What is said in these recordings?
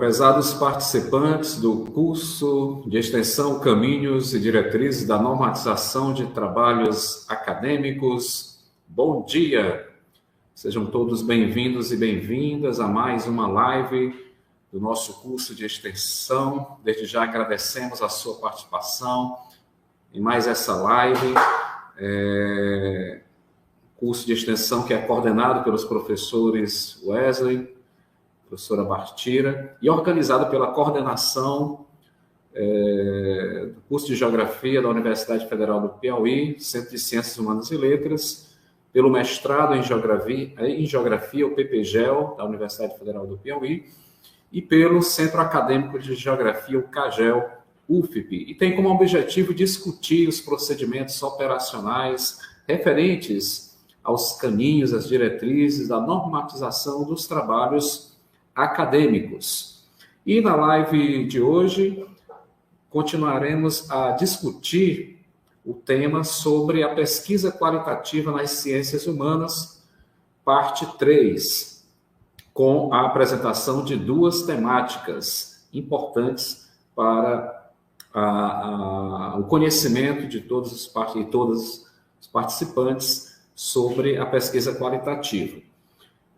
Prezados participantes do curso de extensão Caminhos e Diretrizes da Normatização de Trabalhos Acadêmicos, bom dia! Sejam todos bem-vindos e bem-vindas a mais uma live do nosso curso de extensão. Desde já agradecemos a sua participação em mais essa live, curso de extensão que é coordenado pelos professores Wesley, professora Bartira, e organizado pela coordenação do curso de Geografia da Universidade Federal do Piauí, Centro de Ciências Humanas e Letras, pelo mestrado em Geografia, o PPGEL, da Universidade Federal do Piauí, e pelo Centro Acadêmico de Geografia, o CAGEL, UFP, e tem como objetivo discutir os procedimentos operacionais referentes aos caminhos, às diretrizes da normatização dos trabalhos acadêmicos. E na live de hoje, continuaremos a discutir o tema sobre a pesquisa qualitativa nas ciências humanas, parte 3, com a apresentação de duas temáticas importantes para o conhecimento de todos os participantes sobre a pesquisa qualitativa.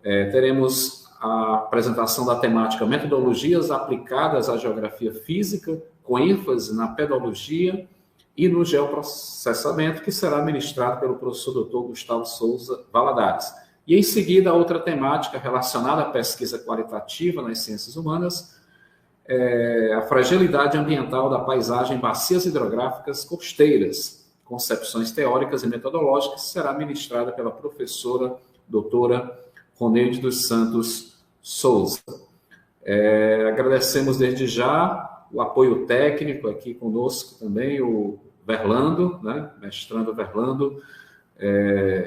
Teremos a apresentação da temática Metodologias aplicadas à geografia física, com ênfase na pedologia e no geoprocessamento, que será ministrado pelo professor Dr. Gustavo Souza Valadares. E, em seguida, a outra temática relacionada à pesquisa qualitativa nas ciências humanas, a fragilidade ambiental da paisagem em bacias hidrográficas costeiras, concepções teóricas e metodológicas, será ministrada pela professora doutora Roneide dos Santos Souza. Agradecemos desde já o apoio técnico aqui conosco também, o Verlando, né, mestrando Verlando,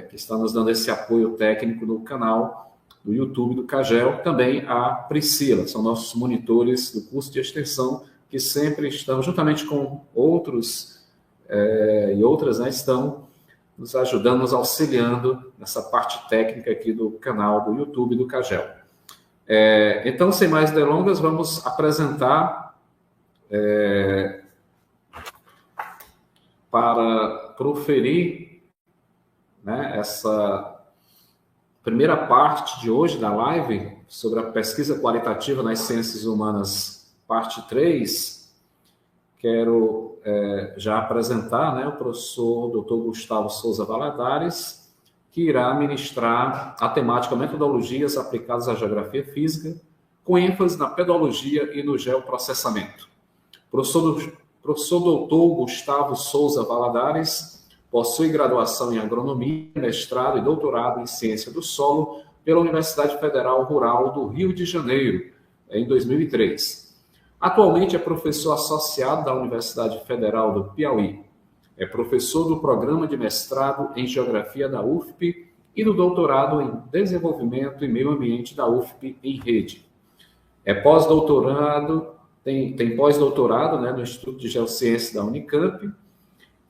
que está nos dando esse apoio técnico no canal do YouTube do CAGEL, também a Priscila, são nossos monitores do curso de extensão, que sempre estão, juntamente com outros e outras, né, estão nos ajudando, nos auxiliando nessa parte técnica aqui do canal do YouTube do CAGEL. Então, sem mais delongas, vamos apresentar para proferir, né, essa primeira parte de hoje da live sobre a pesquisa qualitativa nas ciências humanas, parte 3, quero já apresentar, né, o professor Dr. Gustavo Souza Valadares, que irá ministrar a temática Metodologias aplicadas à geografia física, com ênfase na pedologia e no geoprocessamento. Professor Dr. Gustavo Souza Valadares possui graduação em agronomia, mestrado e doutorado em ciência do solo pela Universidade Federal Rural do Rio de Janeiro, em 2003. Atualmente é professor associado da Universidade Federal do Piauí. É professor do programa de mestrado em Geografia da UFP e do doutorado em Desenvolvimento e Meio Ambiente da UFP em Rede. É pós-doutorado, tem pós-doutorado, né, no Instituto de Geociências da Unicamp.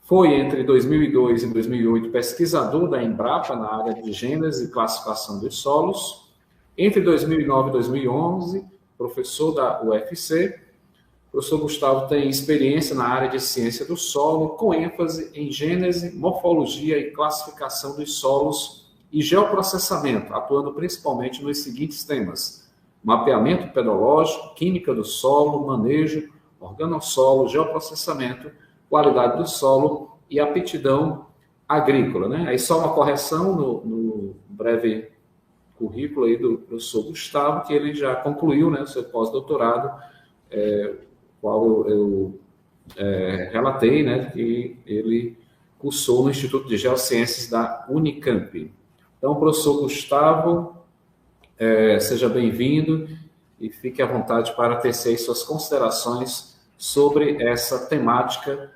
Foi, entre 2002 e 2008, pesquisador da Embrapa na área de gênese e classificação dos solos. Entre 2009 e 2011, professor da UFC. O professor Gustavo tem experiência na área de ciência do solo, com ênfase em gênese, morfologia e classificação dos solos e geoprocessamento, atuando principalmente nos seguintes temas: mapeamento pedológico, química do solo, manejo, organossolo, geoprocessamento, qualidade do solo e aptidão agrícola, né? Aí só uma correção no breve currículo aí do professor Gustavo, que ele já concluiu, né, o seu pós-doutorado, qual eu relatei, né, que ele cursou no Instituto de Geociências da Unicamp. Então, professor Gustavo, seja bem-vindo e fique à vontade para tecer suas considerações sobre essa temática,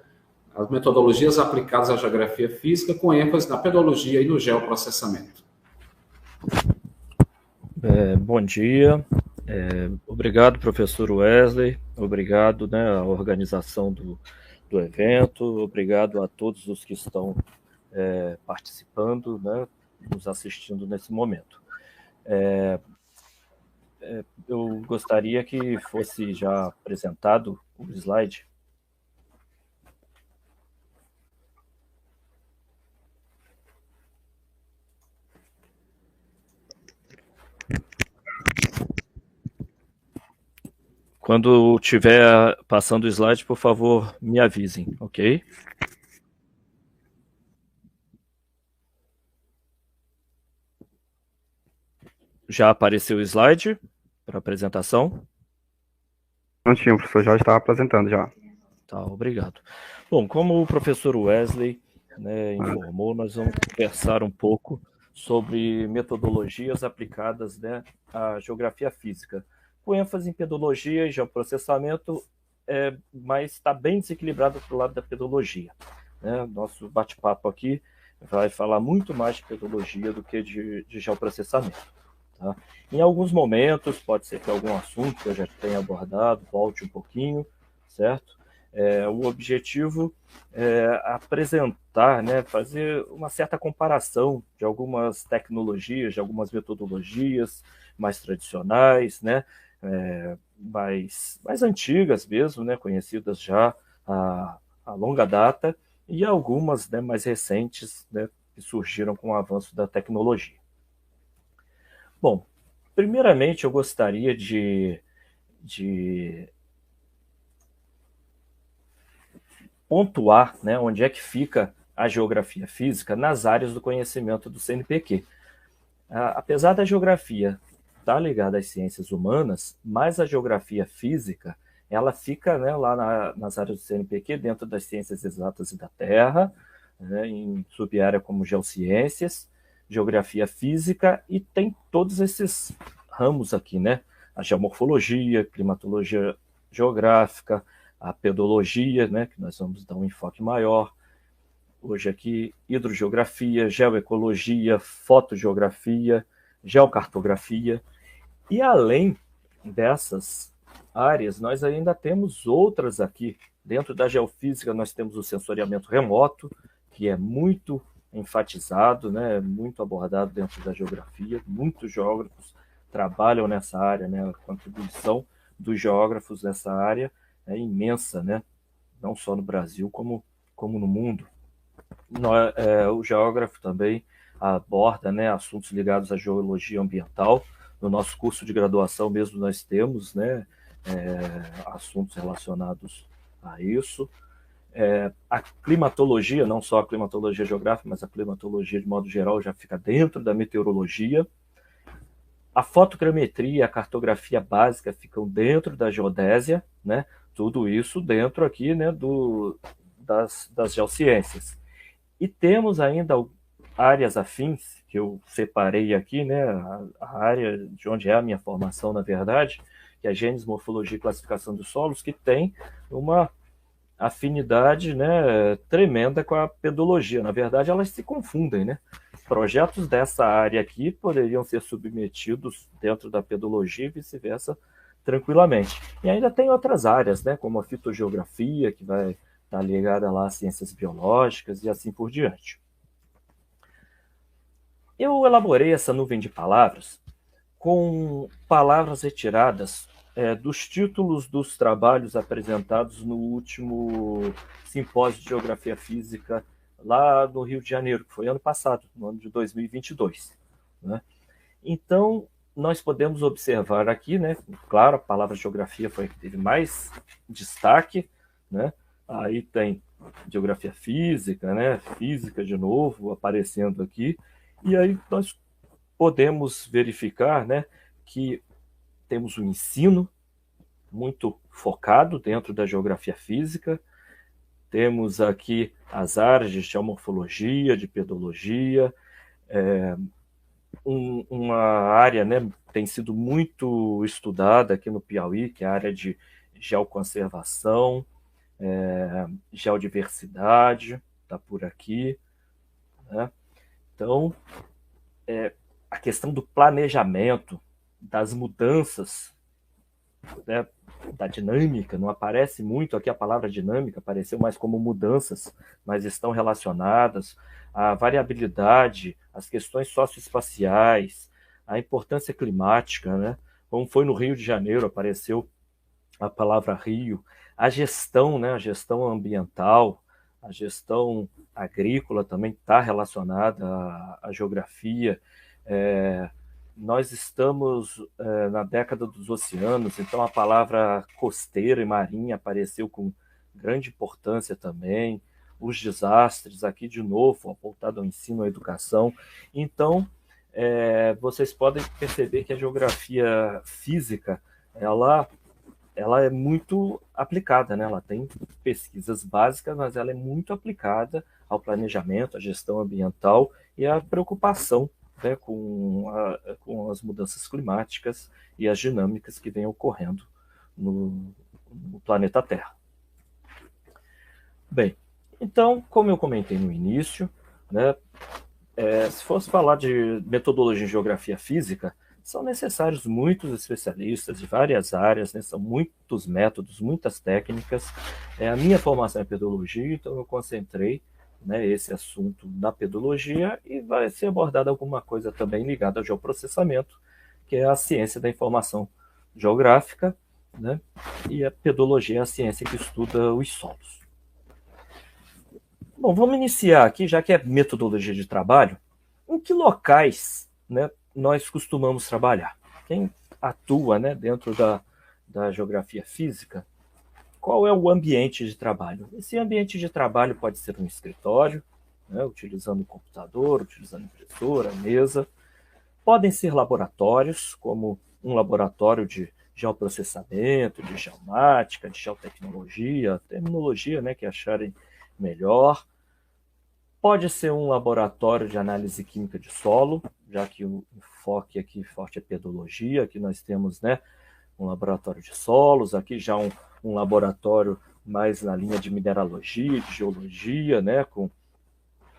as metodologias aplicadas à geografia física, com ênfase na pedologia e no geoprocessamento. Bom dia, obrigado, professor Wesley, obrigado, né, à organização do evento, obrigado a todos os que estão participando, né, nos assistindo nesse momento. eu gostaria que fosse já apresentado o slide. Quando estiver passando o slide, por favor, me avisem, ok? Já apareceu o slide para apresentação? Não tinha, o professor já estava apresentando já. Tá, obrigado. Bom, como o professor Wesley, né, informou, nós vamos conversar um pouco sobre metodologias aplicadas, né, à geografia física, com ênfase em pedologia e geoprocessamento, mas está bem desequilibrado para o lado da pedologia. Né? Nosso bate-papo aqui vai falar muito mais de pedologia do que de geoprocessamento. Tá? Em alguns momentos, pode ser que algum assunto que eu já tenha abordado volte um pouquinho, certo? O objetivo é apresentar, né, fazer uma certa comparação de algumas tecnologias, de algumas metodologias mais tradicionais, né, mais antigas mesmo, né, conhecidas já a longa data, e algumas, né, mais recentes, né, que surgiram com o avanço da tecnologia. Bom, primeiramente eu gostaria de pontuar, né, onde é que fica a geografia física nas áreas do conhecimento do CNPq. Apesar da geografia estar ligada às ciências humanas, mas a geografia física ela fica, né, lá nas áreas do CNPq, dentro das ciências exatas e da Terra, né, em subárea como geociências, geografia física, e tem todos esses ramos aqui, né? A geomorfologia, climatologia geográfica, a pedologia, né, que nós vamos dar um enfoque maior. Hoje aqui, hidrogeografia, geoecologia, fotogeografia, geocartografia. E além dessas áreas, nós ainda temos outras aqui. Dentro da geofísica, nós temos o sensoriamento remoto, que é muito enfatizado, né, muito abordado dentro da geografia. Muitos geógrafos trabalham nessa área, né, a contribuição dos geógrafos nessa área é imensa, né, não só no Brasil, como no mundo. O geógrafo também aborda, né, assuntos ligados à geologia ambiental. No nosso curso de graduação mesmo nós temos, né, assuntos relacionados a isso. A climatologia, não só a climatologia geográfica, mas a climatologia de modo geral já fica dentro da meteorologia. A fotogrametria e a cartografia básica ficam dentro da geodésia, né? Tudo isso dentro aqui, né, das geociências. E temos ainda áreas afins, que eu separei aqui, né, a área de onde é a minha formação, na verdade, que é a gênese, morfologia e classificação dos solos, que tem uma afinidade, né, tremenda com a pedologia. Na verdade, elas se confundem, né? Projetos dessa área aqui poderiam ser submetidos dentro da pedologia e vice-versa tranquilamente. E ainda tem outras áreas, né, como a fitogeografia, que vai estar ligada lá às ciências biológicas e assim por diante. Eu elaborei essa nuvem de palavras com palavras retiradas dos títulos dos trabalhos apresentados no último simpósio de Geografia Física lá no Rio de Janeiro, que foi ano passado, no ano de 2022. Né? Então, nós podemos observar aqui, né, claro, a palavra geografia foi a que teve mais destaque, né? Aí tem geografia física, né, física de novo aparecendo aqui, e aí nós podemos verificar, né, que temos um ensino muito focado dentro da geografia física, temos aqui as áreas de geomorfologia, de pedologia, uma área, né, tem sido muito estudada aqui no Piauí, que é a área de geoconservação, geodiversidade, está por aqui. Né? Então, a questão do planejamento, das mudanças, né, da dinâmica, não aparece muito aqui a palavra dinâmica, apareceu mais como mudanças, mas estão relacionadas à variabilidade, às questões socioespaciais, à importância climática, né? como foi no Rio de Janeiro, apareceu a palavra rio, a gestão, né, a gestão ambiental, a gestão agrícola também está relacionada à geografia. Nós estamos na década dos oceanos, então a palavra costeira e marinha apareceu com grande importância também. Os desastres, aqui de novo, voltado ao ensino, à educação. Então, vocês podem perceber que a geografia física, ela é muito aplicada, né? Ela tem pesquisas básicas, mas ela é muito aplicada ao planejamento, à gestão ambiental e à preocupação, né, com as mudanças climáticas e as dinâmicas que vêm ocorrendo no planeta Terra. Bem, então, como eu comentei no início, né, se fosse falar de metodologia em geografia física, são necessários muitos especialistas de várias áreas, né? São muitos métodos, muitas técnicas. A minha formação é pedologia, então eu concentrei, né, esse assunto na pedologia e vai ser abordada alguma coisa também ligada ao geoprocessamento, que é a ciência da informação geográfica, né? E a pedologia é a ciência que estuda os solos. Bom, vamos iniciar aqui, já que é metodologia de trabalho, em que locais, né, nós costumamos trabalhar? Quem atua, né, dentro da geografia física, qual é o ambiente de trabalho? Esse ambiente de trabalho pode ser um escritório, né, utilizando o computador, utilizando impressora, mesa. Podem ser laboratórios, como um laboratório de geoprocessamento, de geomática, de geotecnologia, terminologia, né, que acharem melhor. Pode ser um laboratório de análise química de solo, já que o enfoque aqui forte é pedologia. Aqui nós temos, né, um laboratório de solos, aqui já um laboratório mais na linha de mineralogia, de geologia, né, com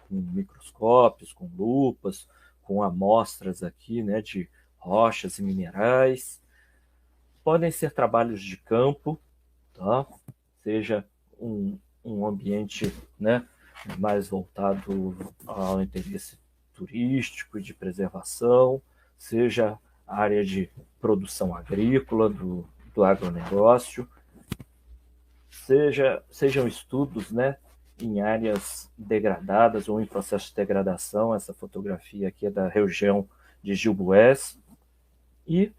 microscópios, com lupas, com amostras aqui, né, de rochas e minerais. Podem ser trabalhos de campo, tá? Seja um ambiente, né, mais voltado ao interesse turístico e de preservação, seja a área de produção agrícola, do agronegócio, sejam estudos, né, em áreas degradadas ou em processo de degradação. Essa fotografia aqui é da região de Gilboés. E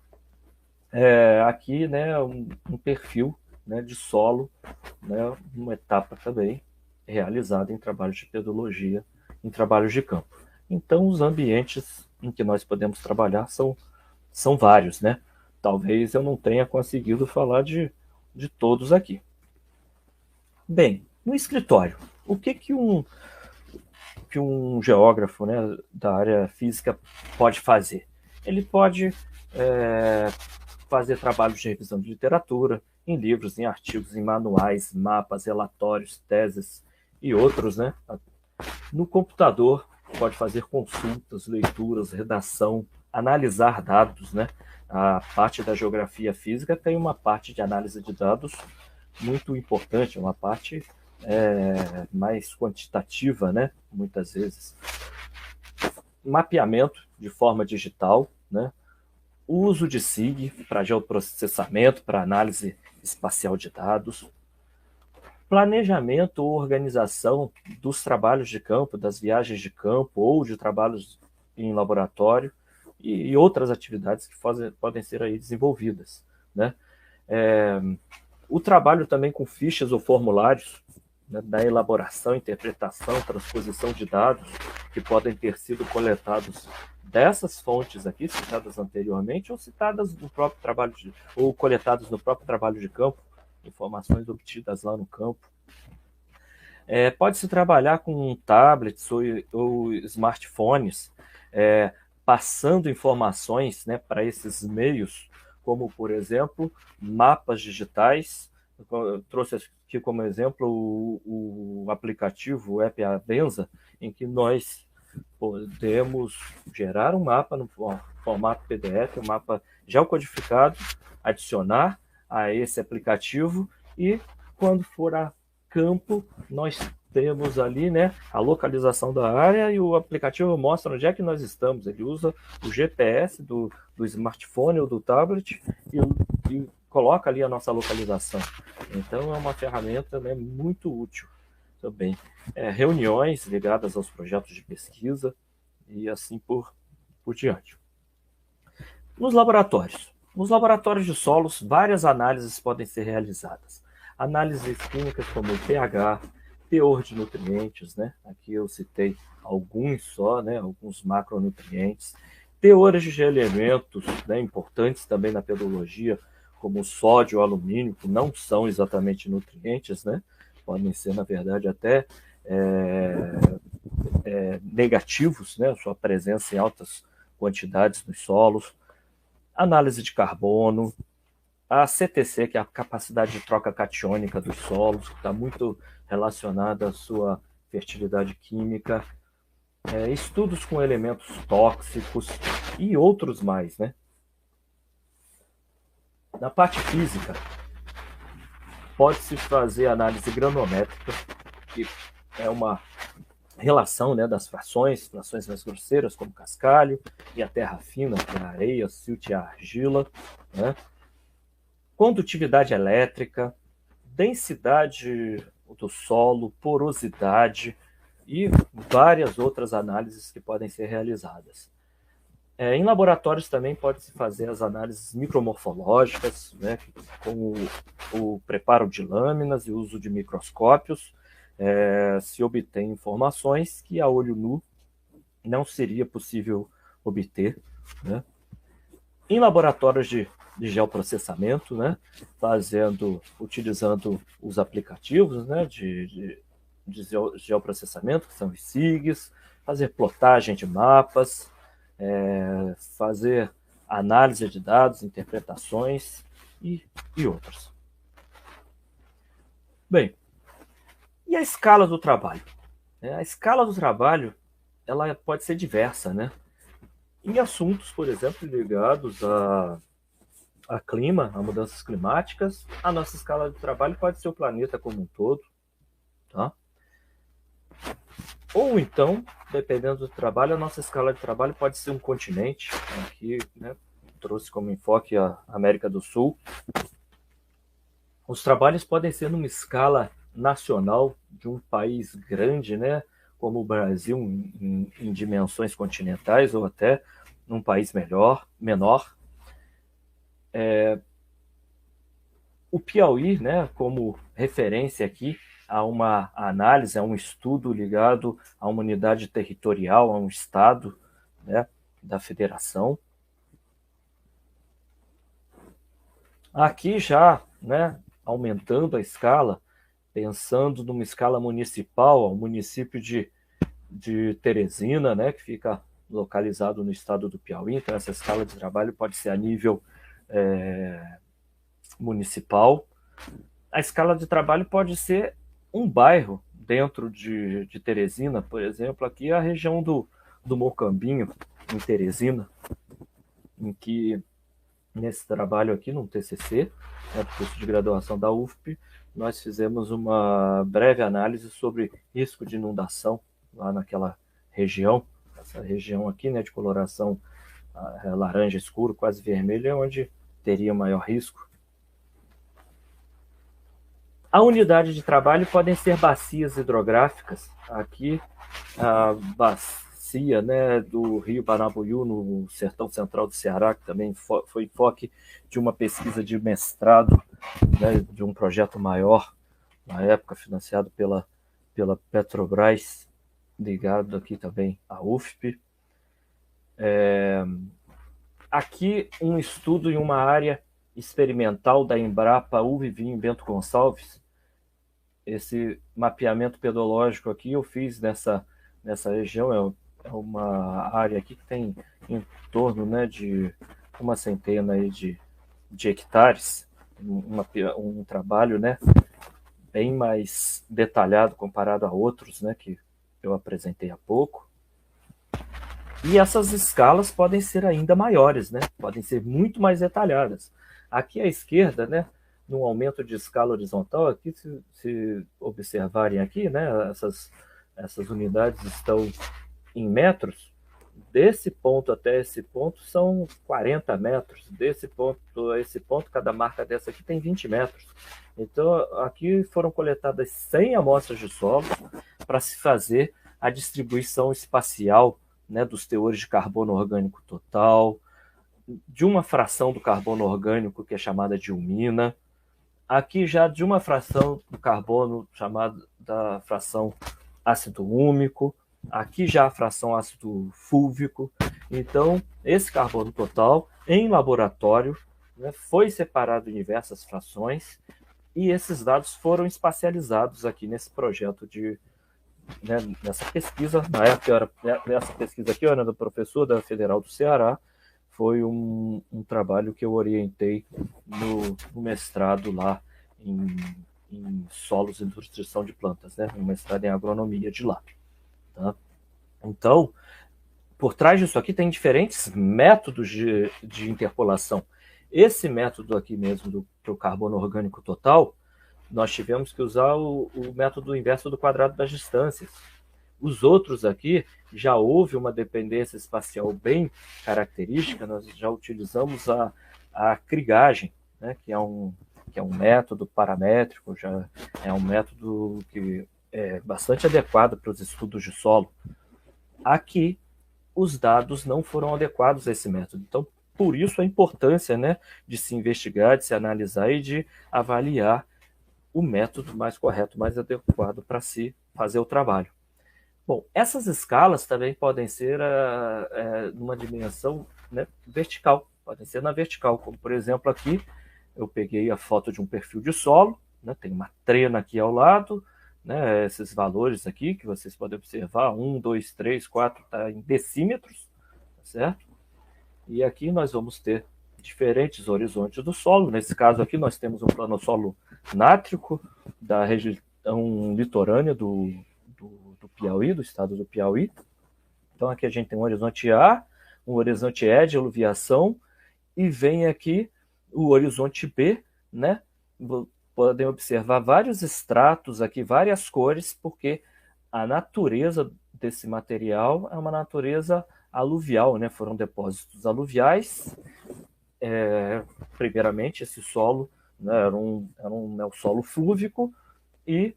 aqui, né, um perfil, né, de solo, né, uma etapa também realizada em trabalhos de pedologia, em trabalhos de campo. Então, os ambientes em que nós podemos trabalhar são vários, né? Talvez eu não tenha conseguido falar de todos aqui. Bem, no escritório, o que um geógrafo, né, da área física pode fazer? Ele pode fazer trabalhos de revisão de literatura, em livros, em artigos, em manuais, mapas, relatórios, teses e outros, né? No computador, pode fazer consultas, leituras, redação, analisar dados, né? A parte da geografia física tem uma parte de análise de dados muito importante, uma parte mais quantitativa, né? Muitas vezes. Mapeamento de forma digital, né? Uso de SIG para geoprocessamento, para análise espacial de dados. Planejamento ou organização dos trabalhos de campo, das viagens de campo ou de trabalhos em laboratório e outras atividades que podem ser aí desenvolvidas, né? O trabalho também com fichas ou formulários, né, da elaboração, interpretação, transposição de dados que podem ter sido coletados dessas fontes aqui, citadas anteriormente, ou citadas no próprio trabalho ou coletadas no próprio trabalho de campo, informações obtidas lá no campo. Pode-se trabalhar com tablets ou smartphones, passando informações, né, para esses meios, como, por exemplo, mapas digitais. Eu trouxe aqui como exemplo o aplicativo, o app Avenza, em que nós podemos gerar um mapa no formato PDF, um mapa geocodificado, adicionar a esse aplicativo e, quando for a campo nós temos ali, né, a localização da área e o aplicativo mostra onde é que nós estamos. Ele usa o GPS do smartphone ou do tablet e coloca ali a nossa localização. Então é uma ferramenta, né, muito útil também. Reuniões ligadas aos projetos de pesquisa e assim por diante. Nos laboratórios de solos, várias análises podem ser realizadas. Análises químicas como o pH, teor de nutrientes, né? Aqui eu citei alguns só, né? Alguns macronutrientes. Teores de elementos, né? Importantes também na pedologia, como o sódio e o alumínio, que não são exatamente nutrientes, né? Podem ser, na verdade, até negativos, né? Sua presença em altas quantidades nos solos. Análise de carbono, a CTC, que é a capacidade de troca catiônica dos solos, que está muito relacionada à sua fertilidade química, estudos com elementos tóxicos e outros mais, né? Na parte física, pode-se fazer análise granométrica, que é uma relação, né, das frações mais grosseiras, como cascalho, e a terra fina, que é a areia, silt e a argila, né? Condutividade elétrica, densidade do solo, porosidade e várias outras análises que podem ser realizadas. Em laboratórios também pode-se fazer as análises micromorfológicas, né, com o preparo de lâminas e o uso de microscópios. Se obtém informações que a olho nu não seria possível obter, né? Em laboratórios de geoprocessamento, né, utilizando os aplicativos, né, de geoprocessamento, que são os SIGs, fazer plotagem de mapas, fazer análise de dados, interpretações e outros. Bem, e a escala do trabalho? A escala do trabalho ela pode ser diversa, né? Em assuntos, por exemplo, ligados a clima, a mudanças climáticas, a nossa escala de trabalho pode ser o planeta como um todo, tá? Ou então, dependendo do trabalho, a nossa escala de trabalho pode ser um continente. Aqui, né, trouxe como enfoque a América do Sul. Os trabalhos podem ser numa escala nacional de um país grande, né, como o Brasil, em dimensões continentais, ou até num país menor. O Piauí, né, como referência aqui a uma análise, a um estudo ligado a uma unidade territorial, a um estado, né, da federação. Aqui já, né, aumentando a escala, pensando numa escala municipal, o município de Teresina, né, que fica localizado no estado do Piauí. Então essa escala de trabalho pode ser a nível municipal. A escala de trabalho pode ser um bairro dentro de Teresina, por exemplo, aqui a região do Mocambinho, em Teresina, em que nesse trabalho aqui, no TCC, né, do curso de graduação da UFP, nós fizemos uma breve análise sobre risco de inundação lá naquela região. Essa região aqui, né, de coloração laranja escuro, quase vermelho, é onde teria maior risco. A unidade de trabalho podem ser bacias hidrográficas. Aqui, a bacia, né, do Rio Paranapuju, no sertão central do Ceará, que também foi enfoque de uma pesquisa de mestrado, né, de um projeto maior, na época financiado pela Petrobras, ligado aqui também à UFP. Aqui um estudo em uma área experimental da Embrapa Uvivinho em Bento Gonçalves. Esse mapeamento pedológico aqui eu fiz nessa região, é uma área aqui que tem em torno, né, de uma centena aí de hectares, um trabalho, né, bem mais detalhado comparado a outros, né, que eu apresentei há pouco. E essas escalas podem ser ainda maiores, né? Podem ser muito mais detalhadas. Aqui à esquerda, né, num aumento de escala horizontal. Aqui, se observarem aqui, né, essas unidades estão em metros. Desse ponto até esse ponto são 40 metros. Desse ponto a esse ponto, cada marca dessa aqui tem 20 metros. Então, aqui foram coletadas 100 amostras de solo para se fazer a distribuição espacial, né, dos teores de carbono orgânico total, de uma fração do carbono orgânico que é chamada de umina, aqui já de uma fração do carbono chamada da fração ácido úmico, aqui já a fração ácido fúlvico. Então, esse carbono total, em laboratório, né, foi separado em diversas frações e esses dados foram espacializados aqui nesse projeto né, nessa pesquisa. Na época, essa pesquisa aqui era do professor da Federal do Ceará. Foi um trabalho que eu orientei no mestrado lá em solos e nutrição de plantas, né? Um mestrado em agronomia de lá. Tá? Então, por trás disso aqui tem diferentes métodos de interpolação. Esse método aqui mesmo do carbono orgânico total, nós tivemos que usar o método inverso do quadrado das distâncias. Os outros aqui, já houve uma dependência espacial bem característica, nós já utilizamos a krigagem, né, que é um método paramétrico, já é um método que é bastante adequado para os estudos de solo. Aqui, os dados não foram adequados a esse método. Então, por isso a importância, né, de se investigar, de se analisar e de avaliar o método mais correto, mais adequado para se fazer o trabalho. Bom, essas escalas também podem ser numa dimensão, né, vertical, podem ser na vertical, como por exemplo aqui, eu peguei a foto de um perfil de solo, né, tem uma trena aqui ao lado, né, esses valores aqui que vocês podem observar, 1, 2, 3, 4, está em decímetros, tá certo? E aqui nós vamos ter diferentes horizontes do solo. Nesse caso aqui nós temos um planossolo nátrico da região litorânea do Piauí, do estado do Piauí. Então aqui a gente tem um horizonte A, um horizonte E de aluviação, e vem aqui o horizonte B, né? Podem observar vários estratos aqui, várias cores, porque a natureza desse material é uma natureza aluvial, né? Foram depósitos aluviais. Primeiramente, esse solo, né, era um solo flúvico, e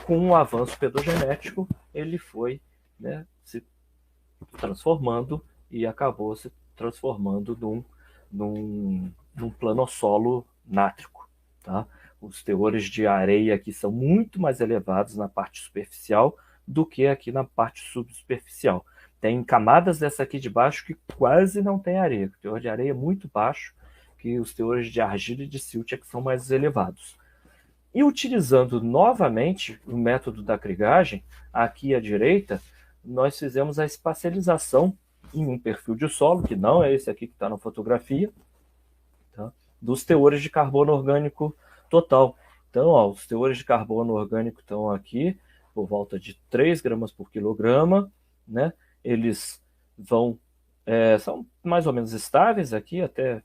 com o avanço pedogenético ele foi, né, se transformando e acabou se transformando num planossolo nátrico. Tá? Os teores de areia aqui são muito mais elevados na parte superficial do que aqui na parte subsuperficial. Tem camadas dessa aqui de baixo que quase não tem areia. O teor de areia é muito baixo, que os teores de argila e de silt é que são mais elevados. E utilizando novamente o método da krigagem, aqui à direita, nós fizemos a espacialização em um perfil de solo, que não é esse aqui que está na fotografia, tá? Dos teores de carbono orgânico total. Então, ó, os teores de carbono orgânico estão aqui por volta de 3 gramas por quilograma, né? Eles são mais ou menos estáveis aqui, até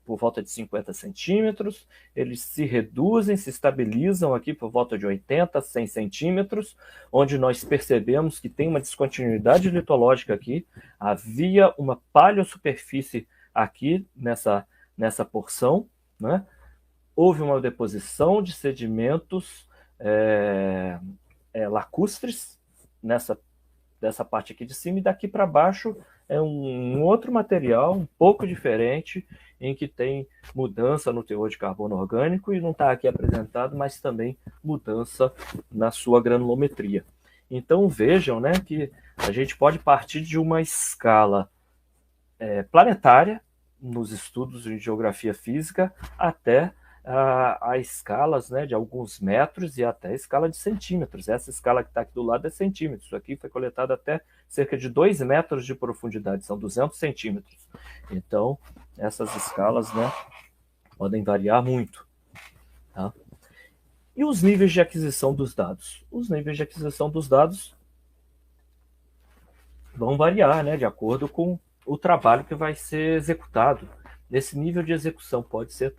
por volta de 50 centímetros, eles se reduzem, se estabilizam aqui por volta de 80, 100 centímetros, onde nós percebemos que tem uma descontinuidade litológica aqui, havia uma paleossuperfície aqui nessa porção, né? Houve uma deposição de sedimentos lacustres dessa parte aqui de cima, e daqui para baixo é um outro material, um pouco diferente, em que tem mudança no teor de carbono orgânico, e não está aqui apresentado, mas também mudança na sua granulometria. Então vejam, né, que a gente pode partir de uma escala planetária, nos estudos de geografia física, até a escalas, né, de alguns metros e até a escala de centímetros. Essa escala que está aqui do lado é centímetros. Isso aqui foi coletado até cerca de 2 metros de profundidade, são 200 centímetros. Então, essas escalas, né, podem variar muito. Tá? E os níveis de aquisição dos dados? Os níveis de aquisição dos dados vão variar, né, de acordo com o trabalho que vai ser executado. Esse nível de execução pode ser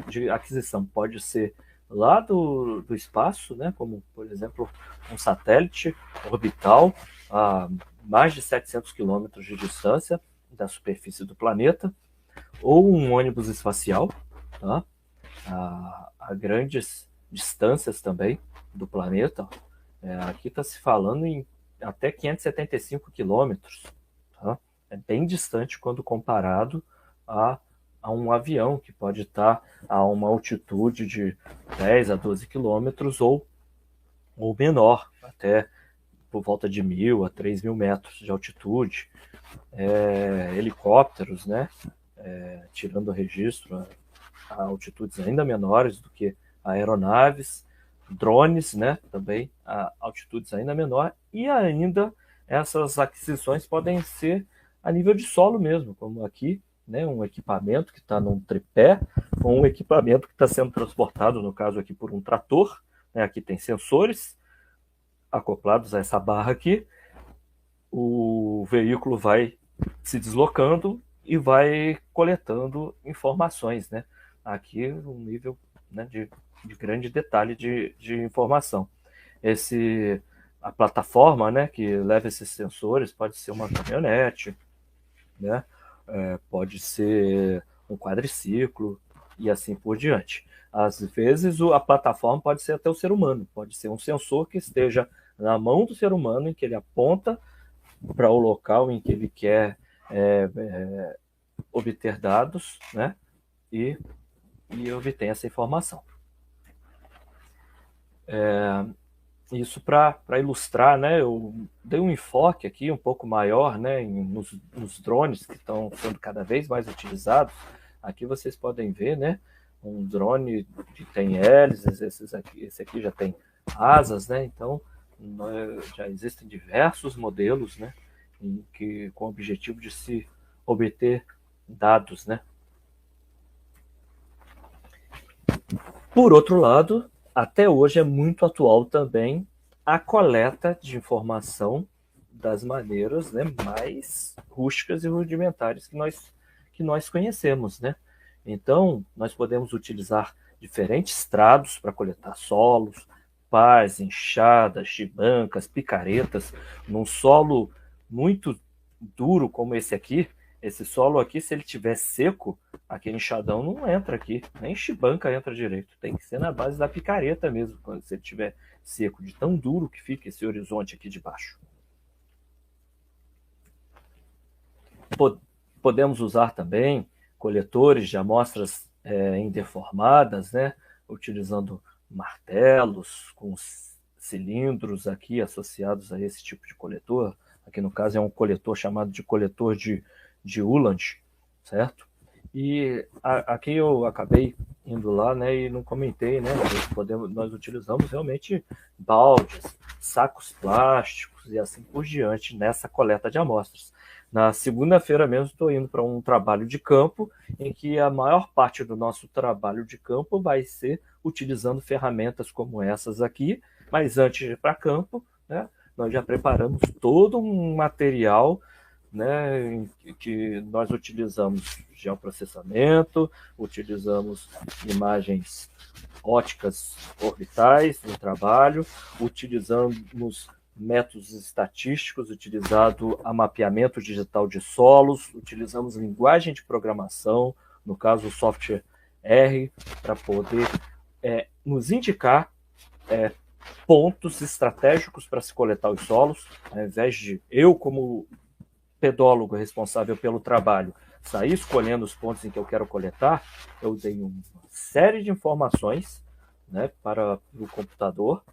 de aquisição, pode ser lá do espaço, né, como, por exemplo, um satélite orbital a mais de 700 quilômetros de distância da superfície do planeta, ou um ônibus espacial, tá? A grandes distâncias também do planeta. Aqui está se falando em até 575 quilômetros. Tá? É bem distante quando comparado a um avião, que pode estar a uma altitude de 10 a 12 quilômetros ou menor, até por volta de 1.000 a 3.000 metros de altitude. Helicópteros, né? Tirando o registro, a altitudes ainda menores do que aeronaves, drones, né? Também a altitudes ainda menores, e ainda essas aquisições podem ser a nível de solo mesmo, como aqui, né? Um equipamento que está num tripé, ou um equipamento que está sendo transportado, no caso aqui, por um trator, né? Aqui tem sensores acoplados a essa barra aqui, o veículo vai se deslocando e vai coletando informações, né? Aqui um nível, né, de grande detalhe de informação. A plataforma, né, que leva esses sensores pode ser uma caminhonete, né? Pode ser um quadriciclo e assim por diante. Às vezes a plataforma pode ser até o ser humano, pode ser um sensor que esteja na mão do ser humano, em que ele aponta para o local em que ele quer obter dados, né? E obtém essa informação. Isso para ilustrar, né? Eu dei um enfoque aqui um pouco maior, né, nos drones que estão sendo cada vez mais utilizados. Aqui vocês podem ver, né, um drone que tem hélices, esse aqui já tem asas, né? Então já existem diversos modelos, né, com o objetivo de se obter dados, né? Por outro lado, até hoje é muito atual também a coleta de informação das maneiras, né, mais rústicas e rudimentares que nós conhecemos, né? Então, nós podemos utilizar diferentes estrados para coletar solos, pás, enxadas, gibancas, picaretas, num solo muito duro como esse aqui. Esse solo aqui, se ele estiver seco, aquele enxadão não entra aqui, nem chibanca entra direito. Tem que ser na base da picareta mesmo, quando se ele estiver seco, de tão duro que fica esse horizonte aqui de baixo. Podemos usar também coletores de amostras indeformadas, né? Utilizando martelos com cilindros aqui associados a esse tipo de coletor. Aqui no caso é um coletor chamado de coletor de Uland, certo? E aqui eu acabei indo lá, né, e não comentei, né? Nós utilizamos realmente baldes, sacos plásticos e assim por diante nessa coleta de amostras. Na segunda-feira mesmo estou indo para um trabalho de campo, em que a maior parte do nosso trabalho de campo vai ser utilizando ferramentas como essas aqui, mas antes de ir para campo, né, nós já preparamos todo um material, né, que nós utilizamos geoprocessamento, utilizamos imagens óticas orbitais no trabalho, utilizamos métodos estatísticos, utilizado a mapeamento digital de solos, utilizamos linguagem de programação, no caso o software R, para poder nos indicar pontos estratégicos para se coletar os solos, ao invés de eu, como pedólogo responsável pelo trabalho, sair escolhendo os pontos em que eu quero coletar, eu dei uma série de informações, né, para o computador,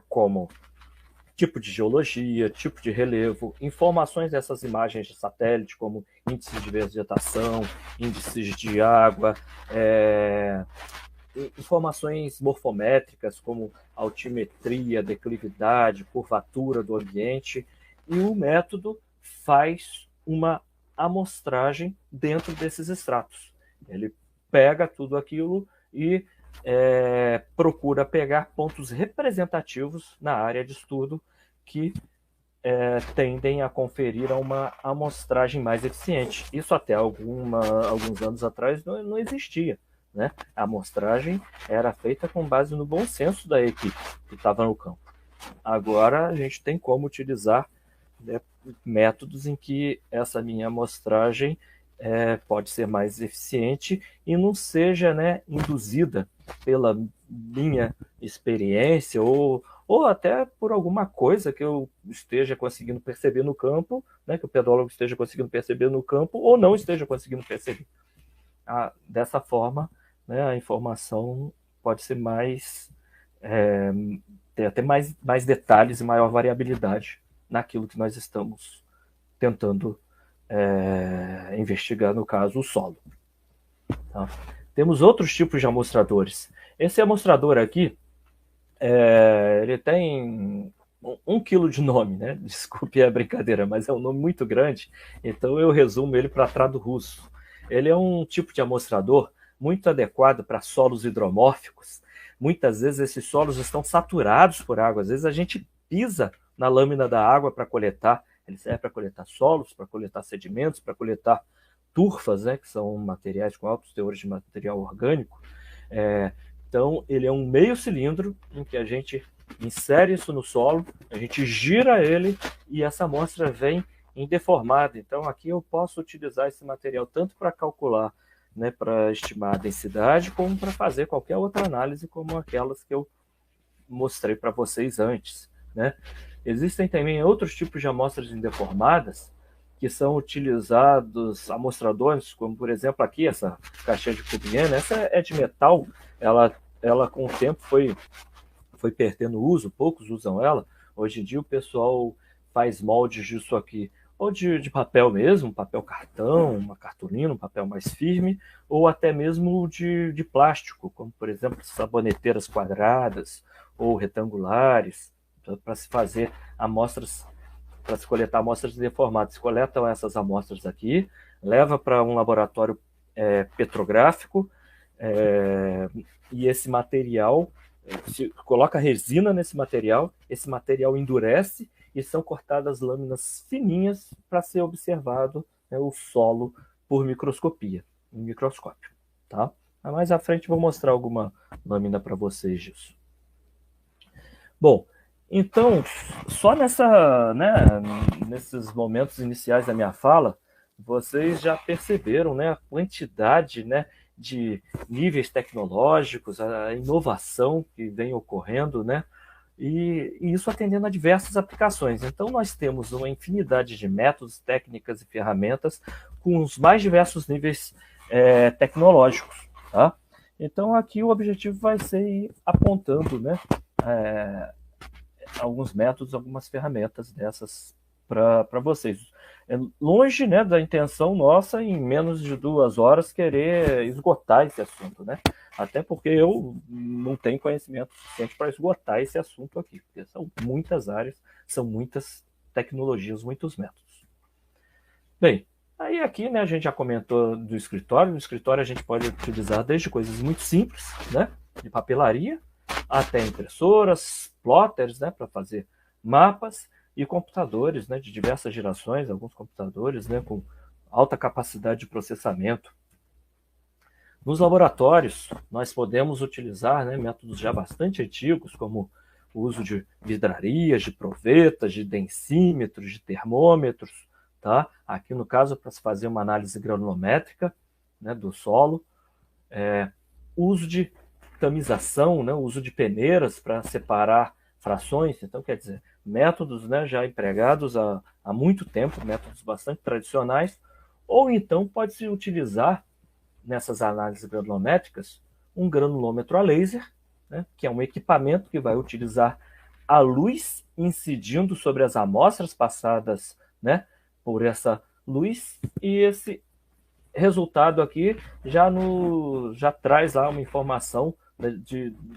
como tipo de geologia, tipo de relevo, informações dessas imagens de satélite, como índices de vegetação, índices de água, informações morfométricas, como altimetria, declividade, curvatura do ambiente, e o método faz uma amostragem dentro desses extratos. Ele pega tudo aquilo e procura pegar pontos representativos na área de estudo que tendem a conferir a uma amostragem mais eficiente. Isso até alguns anos atrás não existia, né? A amostragem era feita com base no bom senso da equipe que estava no campo. Agora a gente tem como utilizar, né, métodos em que essa minha amostragem pode ser mais eficiente e não seja, né, induzida pela minha experiência ou até por alguma coisa que eu esteja conseguindo perceber no campo, né, que o pedólogo esteja conseguindo perceber no campo ou não esteja conseguindo perceber. Dessa forma, né, a informação pode ser mais, ter até mais detalhes e maior variabilidade naquilo que nós estamos tentando investigar, no caso, o solo. Tá? Temos outros tipos de amostradores. Esse amostrador aqui, ele tem 1 quilo de nome, né? Desculpe a brincadeira, mas é um nome muito grande, então eu resumo ele para trás do russo. Ele é um tipo de amostrador muito adequado para solos hidromórficos. Muitas vezes esses solos estão saturados por água, às vezes a gente pisa na lâmina da água para coletar. Ele serve para coletar solos, para coletar sedimentos, para coletar turfas, né, que são materiais com altos teores de material orgânico. Então, ele é um meio cilindro em que a gente insere isso no solo, a gente gira ele e essa amostra vem indeformada. Então, aqui eu posso utilizar esse material tanto para calcular, né, para estimar a densidade, como para fazer qualquer outra análise, como aquelas que eu mostrei para vocês antes, né? Existem também outros tipos de amostras indeformadas que são utilizados amostradores, como por exemplo aqui essa caixinha de Cuvier, essa é de metal, ela com o tempo foi perdendo uso, poucos usam ela. Hoje em dia o pessoal faz moldes disso aqui, ou de papel mesmo, papel cartão, uma cartolina, um papel mais firme, ou até mesmo de plástico, como por exemplo saboneteiras quadradas ou retangulares, para se fazer amostras, para se coletar amostras deformadas. Se coletam essas amostras aqui, leva para um laboratório petrográfico, e esse material, se coloca resina nesse material, esse material endurece e são cortadas lâminas fininhas para ser observado, né, o solo por microscopia, em microscópio. Tá? Mais à frente vou mostrar alguma lâmina para vocês disso. Bom, então, só nesses momentos iniciais da minha fala, vocês já perceberam, né, a quantidade, né, de níveis tecnológicos, a inovação que vem ocorrendo, né, e isso atendendo a diversas aplicações. Então, nós temos uma infinidade de métodos, técnicas e ferramentas com os mais diversos níveis tecnológicos. Tá? Então, aqui o objetivo vai ser ir apontando, né, alguns métodos, algumas ferramentas dessas para vocês. É longe, né, da intenção nossa, em menos de 2 horas, querer esgotar esse assunto, né? Até porque eu não tenho conhecimento suficiente para esgotar esse assunto aqui, porque são muitas áreas, são muitas tecnologias, muitos métodos. Bem, aí aqui, né, a gente já comentou do escritório. No escritório a gente pode utilizar desde coisas muito simples, né, de papelaria, até impressoras, plotters, né, para fazer mapas, e computadores, né, de diversas gerações, alguns computadores, né, com alta capacidade de processamento. Nos laboratórios, nós podemos utilizar, né, métodos já bastante antigos, como o uso de vidrarias, de provetas, de densímetros, de termômetros. Tá? Aqui, no caso, para se fazer uma análise granulométrica, né, do solo. Uso de tamização, né, o uso de peneiras para separar frações. Então, quer dizer, métodos, né, já empregados há muito tempo, métodos bastante tradicionais, ou então pode-se utilizar nessas análises granulométricas um granulômetro a laser, né, que é um equipamento que vai utilizar a luz incidindo sobre as amostras passadas, né, por essa luz, e esse resultado aqui já traz lá uma informação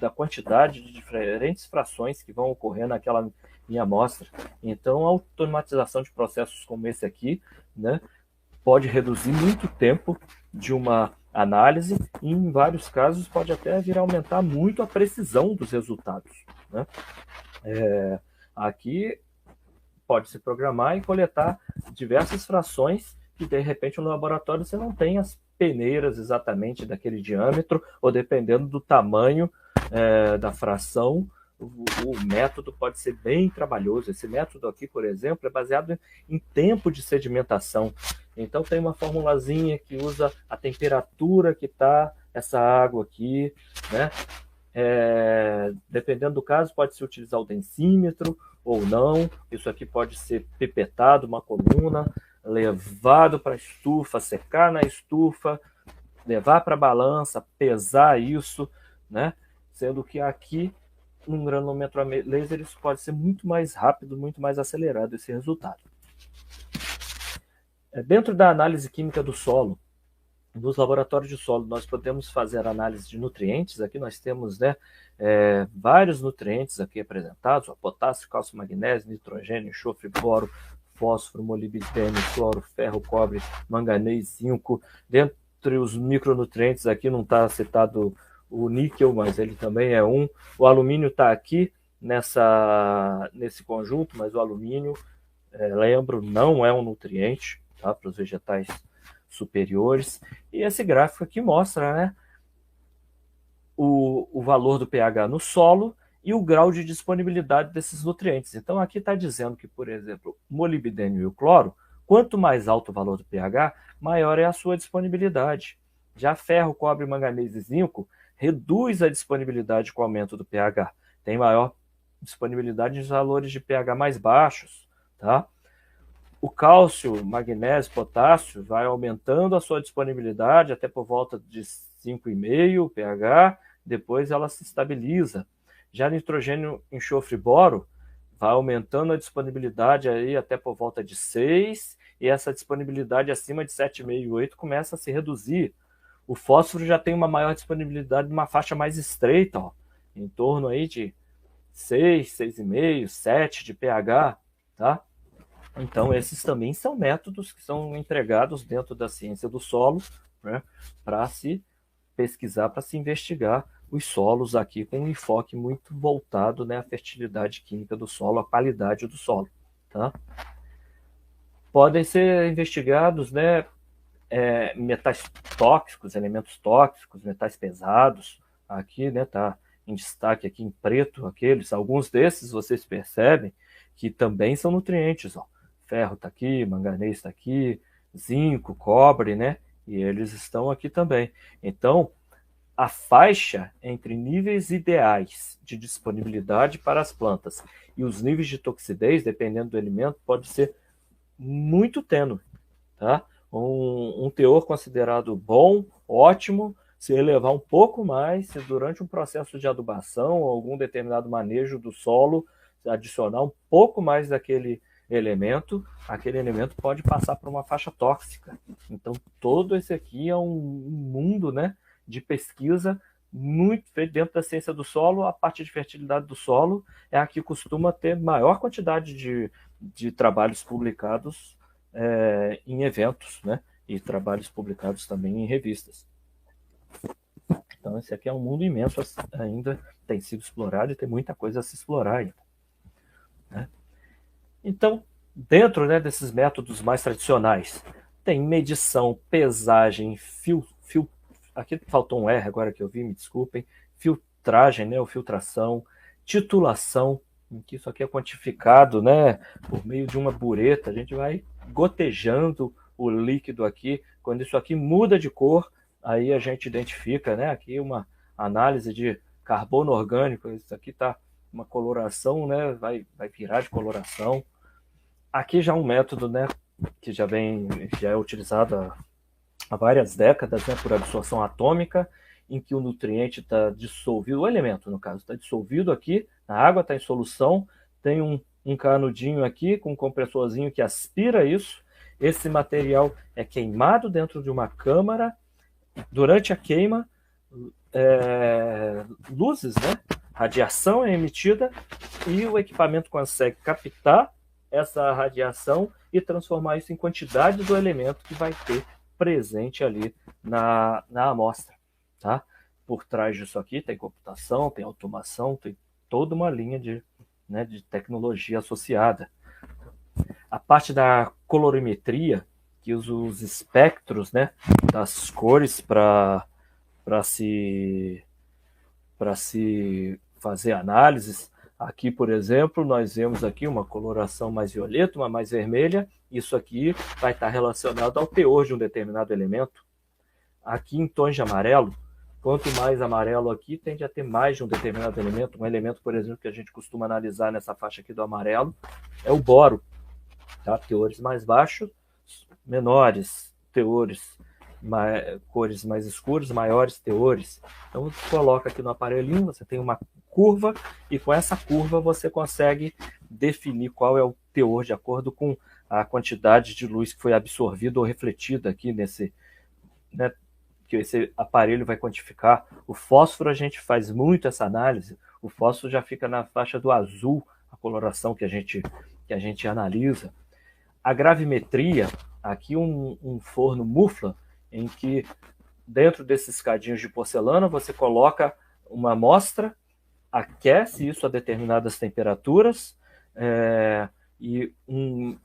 da quantidade de diferentes frações que vão ocorrer naquela minha amostra. Então, a automatização de processos como esse aqui, né, pode reduzir muito tempo de uma análise e, em vários casos, pode até vir a aumentar muito a precisão dos resultados. Né? Aqui pode se programar e coletar diversas frações que, de repente, no laboratório você não tem as peneiras exatamente daquele diâmetro, ou dependendo do tamanho da fração, o método pode ser bem trabalhoso. Esse método aqui, por exemplo, é baseado em tempo de sedimentação. Então tem uma formulazinha que usa a temperatura que está essa água aqui, né? Dependendo do caso, pode-se utilizar o densímetro ou não. Isso aqui pode ser pipetado, uma coluna, levado para a estufa, secar na estufa, levar para a balança, pesar isso, né? Sendo que aqui, num granulômetro a laser, isso pode ser muito mais rápido, muito mais acelerado esse resultado. Dentro da análise química do solo, nos laboratórios de solo, nós podemos fazer análise de nutrientes. Aqui nós temos, né, vários nutrientes aqui apresentados: potássio, cálcio, magnésio, nitrogênio, enxofre, boro, fósforo, molibdênio, cloro, ferro, cobre, manganês, zinco. Dentre os micronutrientes aqui não está citado o níquel, mas ele também é um. O alumínio está aqui nesse conjunto, mas o alumínio, lembro, não é um nutriente, tá, para os vegetais superiores. E esse gráfico aqui mostra, né, o valor do pH no solo e o grau de disponibilidade desses nutrientes. Então aqui está dizendo que, por exemplo, o molibdênio e o cloro, quanto mais alto o valor do pH, maior é a sua disponibilidade. Já ferro, cobre, manganês e zinco reduz a disponibilidade com o aumento do pH. Tem maior disponibilidade nos valores de pH mais baixos, tá? O cálcio, magnésio, potássio vai aumentando a sua disponibilidade até por volta de 5,5 pH, depois ela se estabiliza. Já nitrogênio, enxofre e boro vai aumentando a disponibilidade aí até por volta de 6, e essa disponibilidade acima de 7,5, 8 começa a se reduzir. O fósforo já tem uma maior disponibilidade numa faixa mais estreita, ó, em torno aí de 6, 6,5, 7 de pH, tá? Então, esses também são métodos que são empregados dentro da ciência do solo, né, para se pesquisar, para se investigar os solos aqui com um enfoque muito voltado, né, à fertilidade química do solo, à qualidade do solo. Tá? Podem ser investigados, né, metais tóxicos, elementos tóxicos, metais pesados. Aqui, né, tá em destaque aqui em preto aqueles. Alguns desses vocês percebem que também são nutrientes, ó. Ferro está aqui, manganês está aqui, zinco, cobre, né? E eles estão aqui também. Então, a faixa entre níveis ideais de disponibilidade para as plantas e os níveis de toxidez, dependendo do alimento, pode ser muito tênue, tá? Um teor considerado bom, ótimo, se elevar um pouco mais, se durante um processo de adubação ou algum determinado manejo do solo, adicionar um pouco mais daquele elemento, aquele elemento pode passar por uma faixa tóxica. Então, todo esse aqui é um mundo, né, de pesquisa muito feito dentro da ciência do solo. A parte de fertilidade do solo é a que costuma ter maior quantidade de trabalhos publicados em eventos, né, e trabalhos publicados também em revistas. Então, esse aqui é um mundo imenso ainda, tem sido explorado e tem muita coisa a se explorar ainda, né? Então, dentro, né, desses métodos mais tradicionais, tem medição, pesagem, aqui faltou um R agora que eu vi, me desculpem, filtragem, né, ou filtração, titulação, em que isso aqui é quantificado, né, por meio de uma bureta. A gente vai gotejando o líquido aqui. Quando isso aqui muda de cor, aí a gente identifica, né, aqui uma análise de carbono orgânico. Isso aqui está uma coloração, né, vai virar de coloração. Aqui já é um método, né, que já é utilizado há várias décadas, né, por absorção atômica, em que o nutriente está dissolvido, o elemento, no caso, está dissolvido aqui, a água está em solução, tem um canudinho aqui com um compressorzinho que aspira isso. Esse material é queimado dentro de uma câmara. Durante a queima, luzes, né, radiação é emitida e o equipamento consegue captar essa radiação e transformar isso em quantidade do elemento que vai ter presente ali na amostra, tá? Por trás disso aqui tem computação, tem automação, tem toda uma linha de tecnologia associada. a parte da colorimetria, que usa os espectros, né, das cores para se fazer análises. Aqui, por exemplo, nós vemos aqui uma coloração mais violeta, uma mais vermelha. Isso aqui vai estar relacionado ao teor de um determinado elemento. Aqui em tons de amarelo, quanto mais amarelo aqui, tende a ter mais de um determinado elemento. Um elemento, por exemplo, que a gente costuma analisar nessa faixa aqui do amarelo é o boro. Tá? Teores mais baixos, menores teores, cores mais escuras, maiores teores. Então você coloca aqui no aparelhinho, você tem uma curva, e com essa curva você consegue definir qual é o teor de acordo com a quantidade de luz que foi absorvida ou refletida aqui nesse, né, que esse aparelho vai quantificar. O fósforo, a gente faz muito essa análise. O fósforo já fica na faixa do azul, a coloração que a gente analisa. A gravimetria, aqui um forno Mufla, em que dentro desses cadinhos de porcelana você coloca uma amostra, aquece isso a determinadas temperaturas, e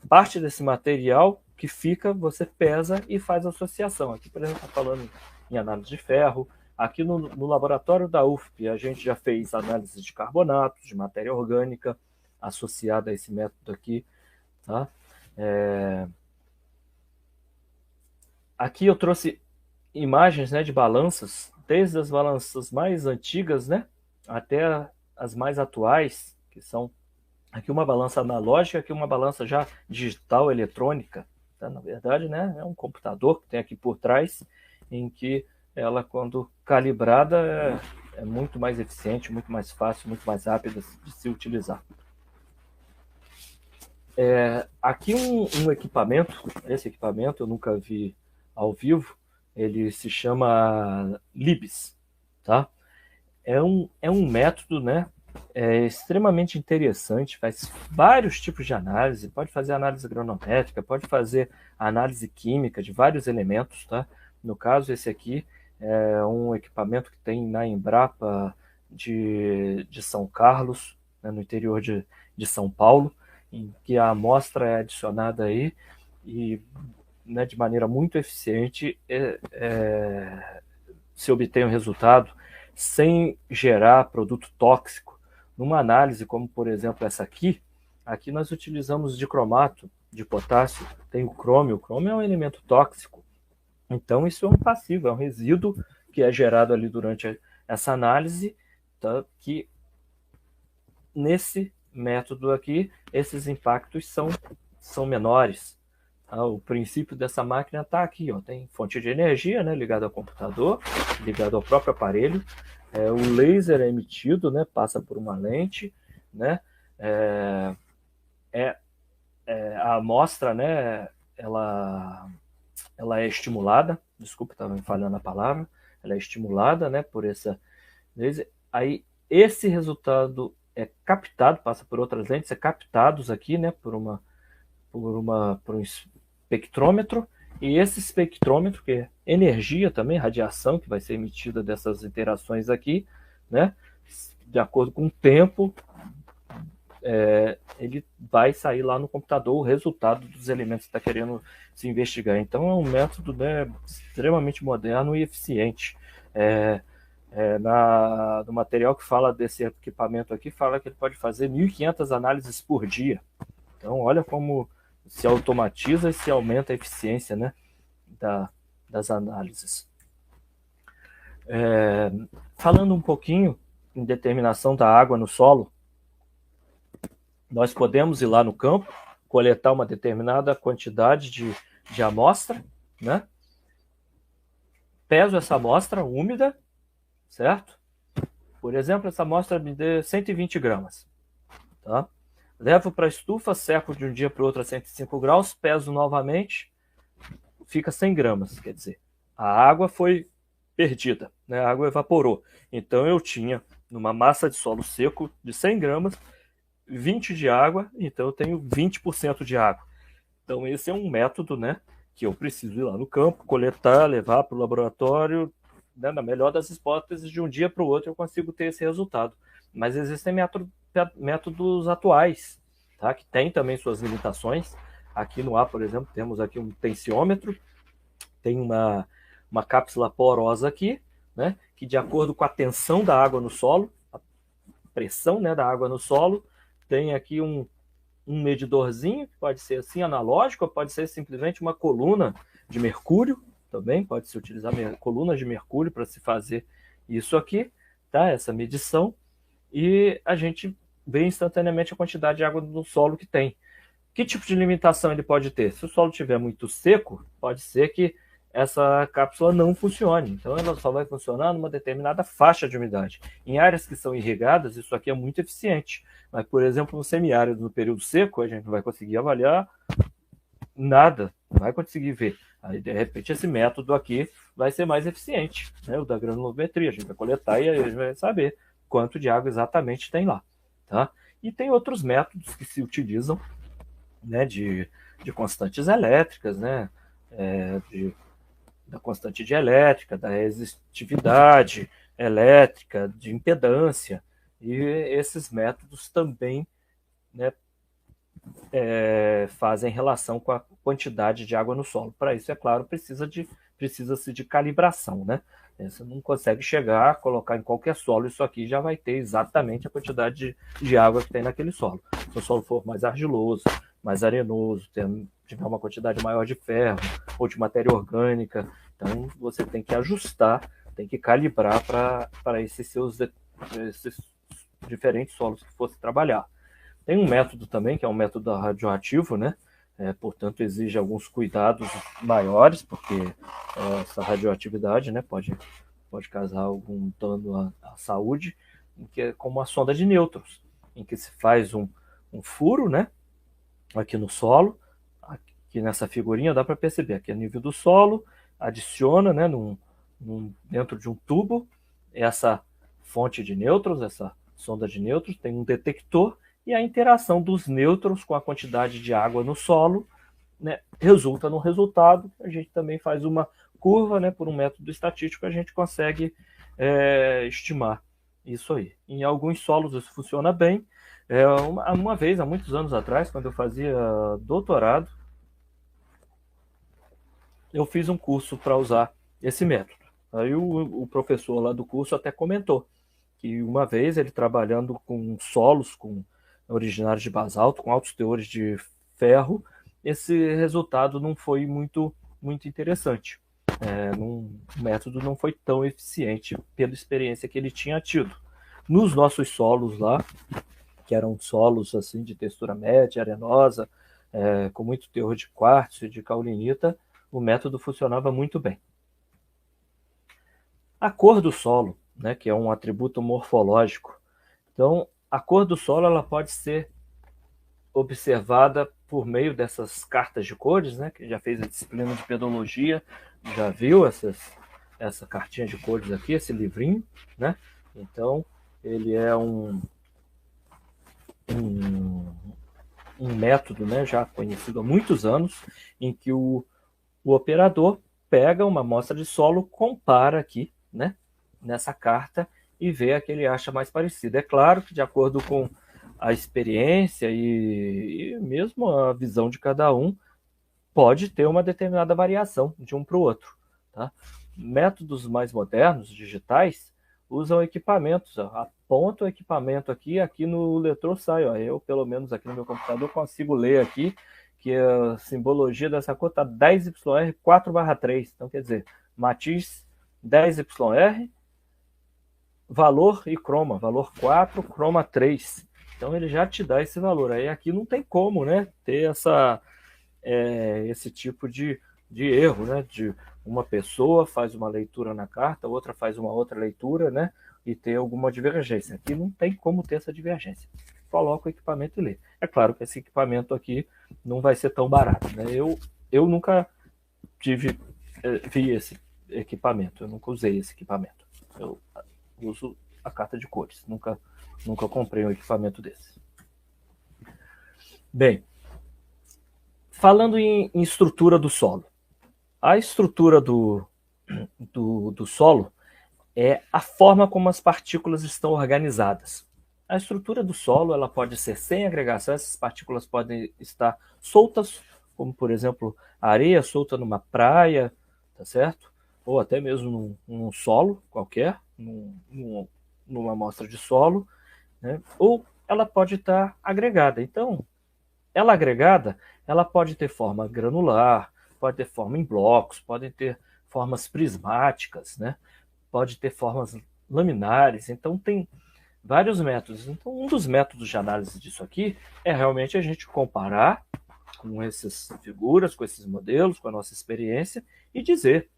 parte desse material que fica, você pesa e faz associação. Aqui, por exemplo, está falando em análise de ferro. Aqui no laboratório da UFP, a gente já fez análise de carbonatos, de matéria orgânica, associada a esse método aqui. Tá? Aqui eu trouxe imagens, né, de balanças, desde as balanças mais antigas, né, até as mais atuais, que são aqui uma balança analógica, aqui uma balança já digital, eletrônica. Tá? Na verdade, né, é um computador que tem aqui por trás, em que ela, quando calibrada, é muito mais eficiente, muito mais fácil, muito mais rápida de se utilizar. Aqui um equipamento, esse equipamento eu nunca vi ao vivo, ele se chama Libs, tá? É um método, né, extremamente interessante, faz vários tipos de análise, pode fazer análise agronométrica, pode fazer análise química de vários elementos, tá? No caso, esse aqui é um equipamento que tem na Embrapa de São Carlos, né, no interior de São Paulo, em que a amostra é adicionada aí e, né, de maneira muito eficiente se obtém o resultado sem gerar produto tóxico. Numa análise como, por exemplo, essa aqui nós utilizamos dicromato de potássio, tem o crômio é um elemento tóxico. Então isso é um passivo, é um resíduo que é gerado ali durante essa análise, tá? Que nesse método aqui, esses impactos são menores. Tá? O princípio dessa máquina está aqui, ó. Tem fonte de energia, né, ligada ao computador, ligado ao próprio aparelho. O laser é emitido, né, passa por uma lente, né, a amostra, né, ela é estimulada, desculpa, estava me falhando a palavra, ela é estimulada, né, por essa laser. Aí esse resultado é captado, passa por outras lentes, é captados aqui, né, por um espectrômetro, e esse espectrômetro, que é energia também, radiação que vai ser emitida dessas interações aqui, né, de acordo com o tempo, ele vai sair lá no computador o resultado dos elementos que está querendo se investigar. Então é um método, né, extremamente moderno e eficiente. No material que fala desse equipamento aqui, fala que ele pode fazer 1.500 análises por dia. Então olha como se automatiza e se aumenta a eficiência, né, das análises. Falando um pouquinho em determinação da água no solo, nós podemos ir lá no campo, coletar uma determinada quantidade de amostra, né? Peso essa amostra úmida, certo? Por exemplo, essa amostra me dê 120 gramas. Tá? Levo para a estufa, seco de um dia para o outro a 105 graus, peso novamente, fica 100 gramas. Quer dizer, a água foi perdida, né? A água evaporou. Então eu tinha, numa massa de solo seco de 100 gramas, 20 de água, então eu tenho 20% de água. Então esse é um método, né, que eu preciso ir lá no campo, coletar, levar para o laboratório, né, na melhor das hipóteses, de um dia para o outro eu consigo ter esse resultado. Mas existem métodos atuais, tá, que tem também suas limitações. Aqui no ar, por exemplo, temos aqui um tensiômetro, tem uma cápsula porosa aqui, né, que de acordo com a tensão da água no solo, a pressão, né, da água no solo, tem aqui um medidorzinho, que pode ser assim analógico, ou pode ser simplesmente uma coluna de mercúrio, também pode-se utilizar colunas de mercúrio para se fazer isso aqui, tá? Essa medição, e a gente vê instantaneamente a quantidade de água no solo que tem. Que tipo de limitação ele pode ter? Se o solo estiver muito seco, pode ser que essa cápsula não funcione. Então, ela só vai funcionar numa determinada faixa de umidade. Em áreas que são irrigadas, isso aqui é muito eficiente. Mas, por exemplo, no semiárido, no período seco, a gente não vai conseguir avaliar nada, não vai conseguir ver. Aí, de repente, esse método aqui vai ser mais eficiente, né? O da granulometria. A gente vai coletar e a gente vai saber quanto de água exatamente tem lá. Tá? E tem outros métodos que se utilizam, né, de constantes elétricas, né, da constante dielétrica, da resistividade elétrica, de impedância, e esses métodos também, né, fazem relação com a quantidade de água no solo. Para isso, é claro, precisa-se de calibração, né? Você não consegue chegar, colocar em qualquer solo, isso aqui já vai ter exatamente a quantidade de água que tem naquele solo. Se o solo for mais argiloso, mais arenoso, tiver uma quantidade maior de ferro ou de matéria orgânica, então você tem que ajustar, tem que calibrar para esses diferentes solos que fosse trabalhar. Tem um método também, que é um método radioativo, né? Portanto, exige alguns cuidados maiores, porque essa radioatividade, né, pode causar algum dano à saúde, que é como a sonda de nêutrons, em que se faz um furo, né, aqui no solo. Aqui nessa figurinha dá para perceber, aqui a nível do solo, adiciona, né, dentro de um tubo, essa fonte de nêutrons, essa sonda de nêutrons, tem um detector, e a interação dos nêutrons com a quantidade de água no solo, né, resulta no resultado. A gente também faz uma curva, né, por um método estatístico, a gente consegue estimar isso aí. Em alguns solos isso funciona bem. Uma vez, há muitos anos atrás, quando eu fazia doutorado, eu fiz um curso para usar esse método. Aí o professor lá do curso até comentou que uma vez ele trabalhando com solos originários de basalto, com altos teores de ferro, esse resultado não foi muito interessante. O método não foi tão eficiente pela experiência que ele tinha tido. Nos nossos solos lá, que eram solos assim, de textura média, arenosa, com muito teor de quartzo e de caulinita, o método funcionava muito bem. A cor do solo, né, que é um atributo morfológico. Então, a cor do solo ela pode ser observada por meio dessas cartas de cores, né? Que já fez a disciplina de pedologia, já viu essa cartinha de cores aqui, esse livrinho, né? Então, ele é um método, né, já conhecido há muitos anos, em que o operador pega uma amostra de solo, compara aqui, né, nessa carta, e vê a que ele acha mais parecido. É claro que de acordo com a experiência e mesmo a visão de cada um, pode ter uma determinada variação de um para o outro. Tá? Métodos mais modernos, digitais, usam equipamentos. Aponta o equipamento aqui no leitor sai. Eu, pelo menos aqui no meu computador, consigo ler aqui que a simbologia dessa cor está 10YR 4/3. Então, quer dizer, matiz 10YR, valor e croma, valor 4, croma 3. Então ele já te dá esse valor. Aí aqui não tem como, né, ter esse tipo de erro, né, de uma pessoa faz uma leitura na carta, outra faz uma outra leitura, né, e ter alguma divergência. Aqui não tem como ter essa divergência. Coloca o equipamento e lê. É claro que esse equipamento aqui não vai ser tão barato, né? Eu nunca vi esse equipamento, eu nunca usei esse equipamento. Eu uso a carta de cores, nunca comprei um equipamento desse. Bem, falando em estrutura do solo. A estrutura do solo é a forma como as partículas estão organizadas. A estrutura do solo ela pode ser sem agregação, essas partículas podem estar soltas como, por exemplo, areia solta numa praia, tá certo? Ou até mesmo num solo qualquer, numa amostra de solo, né? Ou ela pode estar agregada. Então, ela agregada, ela pode ter forma granular, pode ter forma em blocos, pode ter formas prismáticas, né? Pode ter formas laminares. Então, tem vários métodos. Então, um dos métodos de análise disso aqui é realmente a gente comparar com essas figuras, com esses modelos, com a nossa experiência e dizer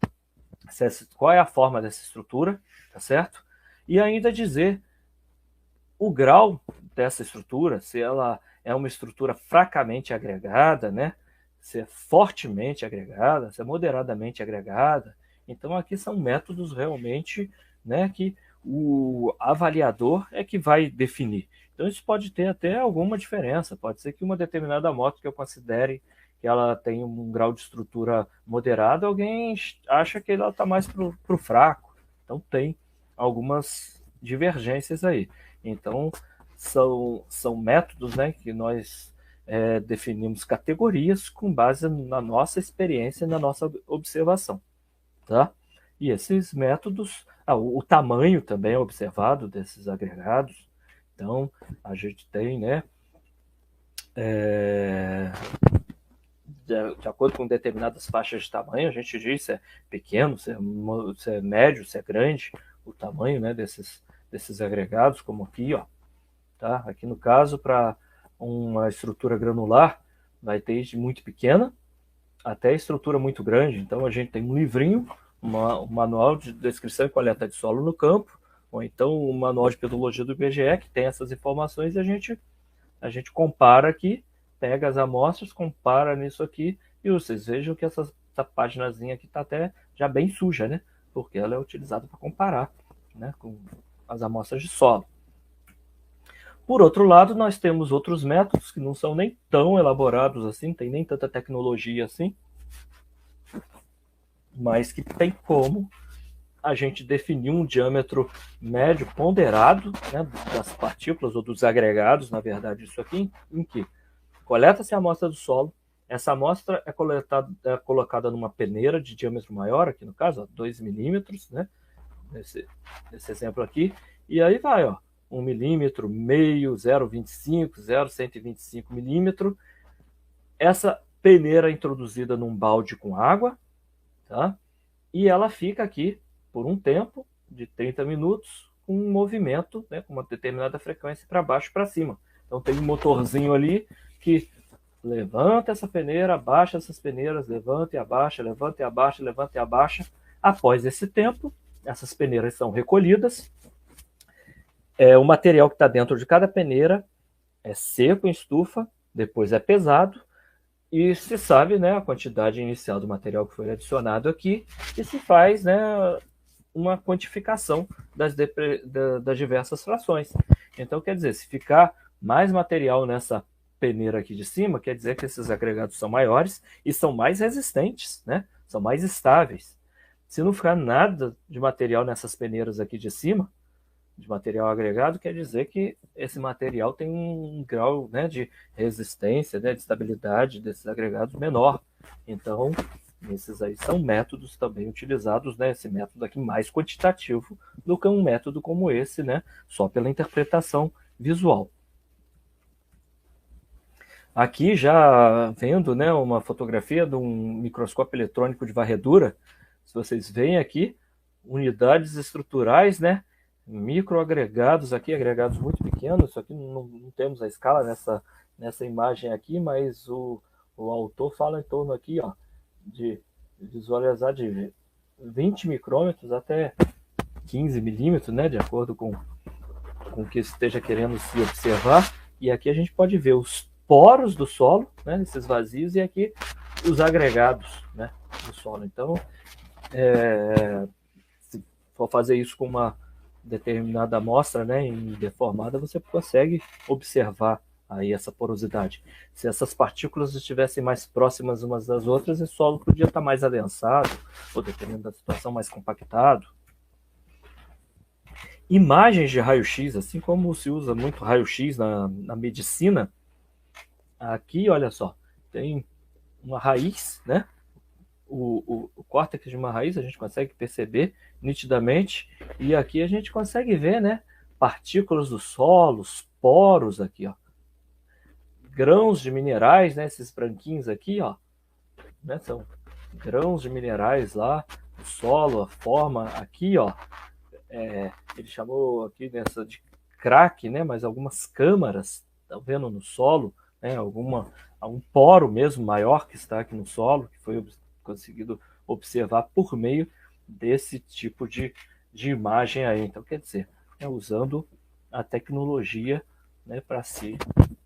qual é a forma dessa estrutura, tá certo? E ainda dizer o grau dessa estrutura, se ela é uma estrutura fracamente agregada, né? Se é fortemente agregada, se é moderadamente agregada. Então, aqui são métodos realmente, né, que o avaliador é que vai definir. Então, isso pode ter até alguma diferença. Pode ser que uma determinada moto que eu considere que ela tem um grau de estrutura moderado, alguém acha que ela está mais para o fraco. Então, tem algumas divergências aí. Então, são métodos, né, que nós definimos categorias com base na nossa experiência e na nossa observação. Tá? E esses métodos, o tamanho também é observado desses agregados. Então, a gente tem, né, de acordo com determinadas faixas de tamanho, a gente diz se é pequeno, se é médio, se é grande, o tamanho, né, desses agregados, como aqui, ó, tá? Aqui no caso, para uma estrutura granular, vai ter de muito pequena até estrutura muito grande. Então, a gente tem um livrinho, um manual de descrição e coleta de solo no campo, ou então um manual de pedologia do IBGE, que tem essas informações, e a gente compara aqui, pega as amostras, compara nisso aqui, e vocês vejam que essa paginazinha aqui está até já bem suja, né? Porque ela é utilizada para comparar, né, com as amostras de solo. Por outro lado, nós temos outros métodos que não são nem tão elaborados assim, tem nem tanta tecnologia assim, mas que tem como a gente definir um diâmetro médio ponderado, né, das partículas ou dos agregados, na verdade, isso aqui, em que coleta-se a amostra do solo, essa amostra é colocada numa peneira de diâmetro maior, aqui no caso, ó, 2 milímetros, né, nesse exemplo aqui, e aí vai, ó, 1 milímetro, meio, 0,25, 0,125 milímetro. Essa peneira é introduzida num balde com água, tá? E ela fica aqui por um tempo de 30 minutos com um movimento, né, com uma determinada frequência para baixo e para cima. Então tem um motorzinho ali que levanta essa peneira, abaixa essas peneiras, levanta e abaixa, levanta e abaixa, levanta e abaixa. Após esse tempo, essas peneiras são recolhidas. O material que está dentro de cada peneira é seco em estufa, depois é pesado, e se sabe, né, a quantidade inicial do material que foi adicionado aqui, e se faz, né, uma quantificação das diversas frações. Então, quer dizer, se ficar mais material nessa peneira aqui de cima, quer dizer que esses agregados são maiores e são mais resistentes, né, são mais estáveis. Se não ficar nada de material nessas peneiras aqui de cima, de material agregado, quer dizer que esse material tem um grau, né, de resistência, né, de estabilidade desses agregados menor. Então, esses aí são métodos também utilizados, né, esse método aqui mais quantitativo do que um método como esse, né, só pela interpretação visual. Aqui já vendo, né, uma fotografia de um microscópio eletrônico de varredura, se vocês veem aqui, unidades estruturais, né, microagregados aqui, agregados muito pequenos. Isso aqui não temos a escala nessa imagem aqui, mas o autor fala em torno aqui, ó, de visualizar de 20 micrômetros até 15 milímetros, né, de acordo com o que esteja querendo se observar. E aqui a gente pode ver os poros do solo, né, esses vazios, e aqui os agregados, né, do solo. Então, se for fazer isso com uma determinada amostra, né, em deformada, você consegue observar aí essa porosidade. Se essas partículas estivessem mais próximas umas das outras, o solo podia estar mais adensado, ou dependendo da situação, mais compactado. Imagens de raio-x, assim como se usa muito raio-x na medicina, aqui, olha só, tem uma raiz, né? O córtex de uma raiz a gente consegue perceber nitidamente, e aqui a gente consegue ver, né, partículas do solo, os poros aqui, ó, grãos de minerais, né, esses branquinhos aqui, ó, né, são grãos de minerais lá, o solo, a forma aqui, ó, ele chamou aqui nessa de crack, né, mas algumas câmaras, tá vendo, no solo, né, algum poro mesmo maior que está aqui no solo, que foi conseguido observar por meio desse tipo de imagem aí. Então, quer dizer, usando a tecnologia, né, para se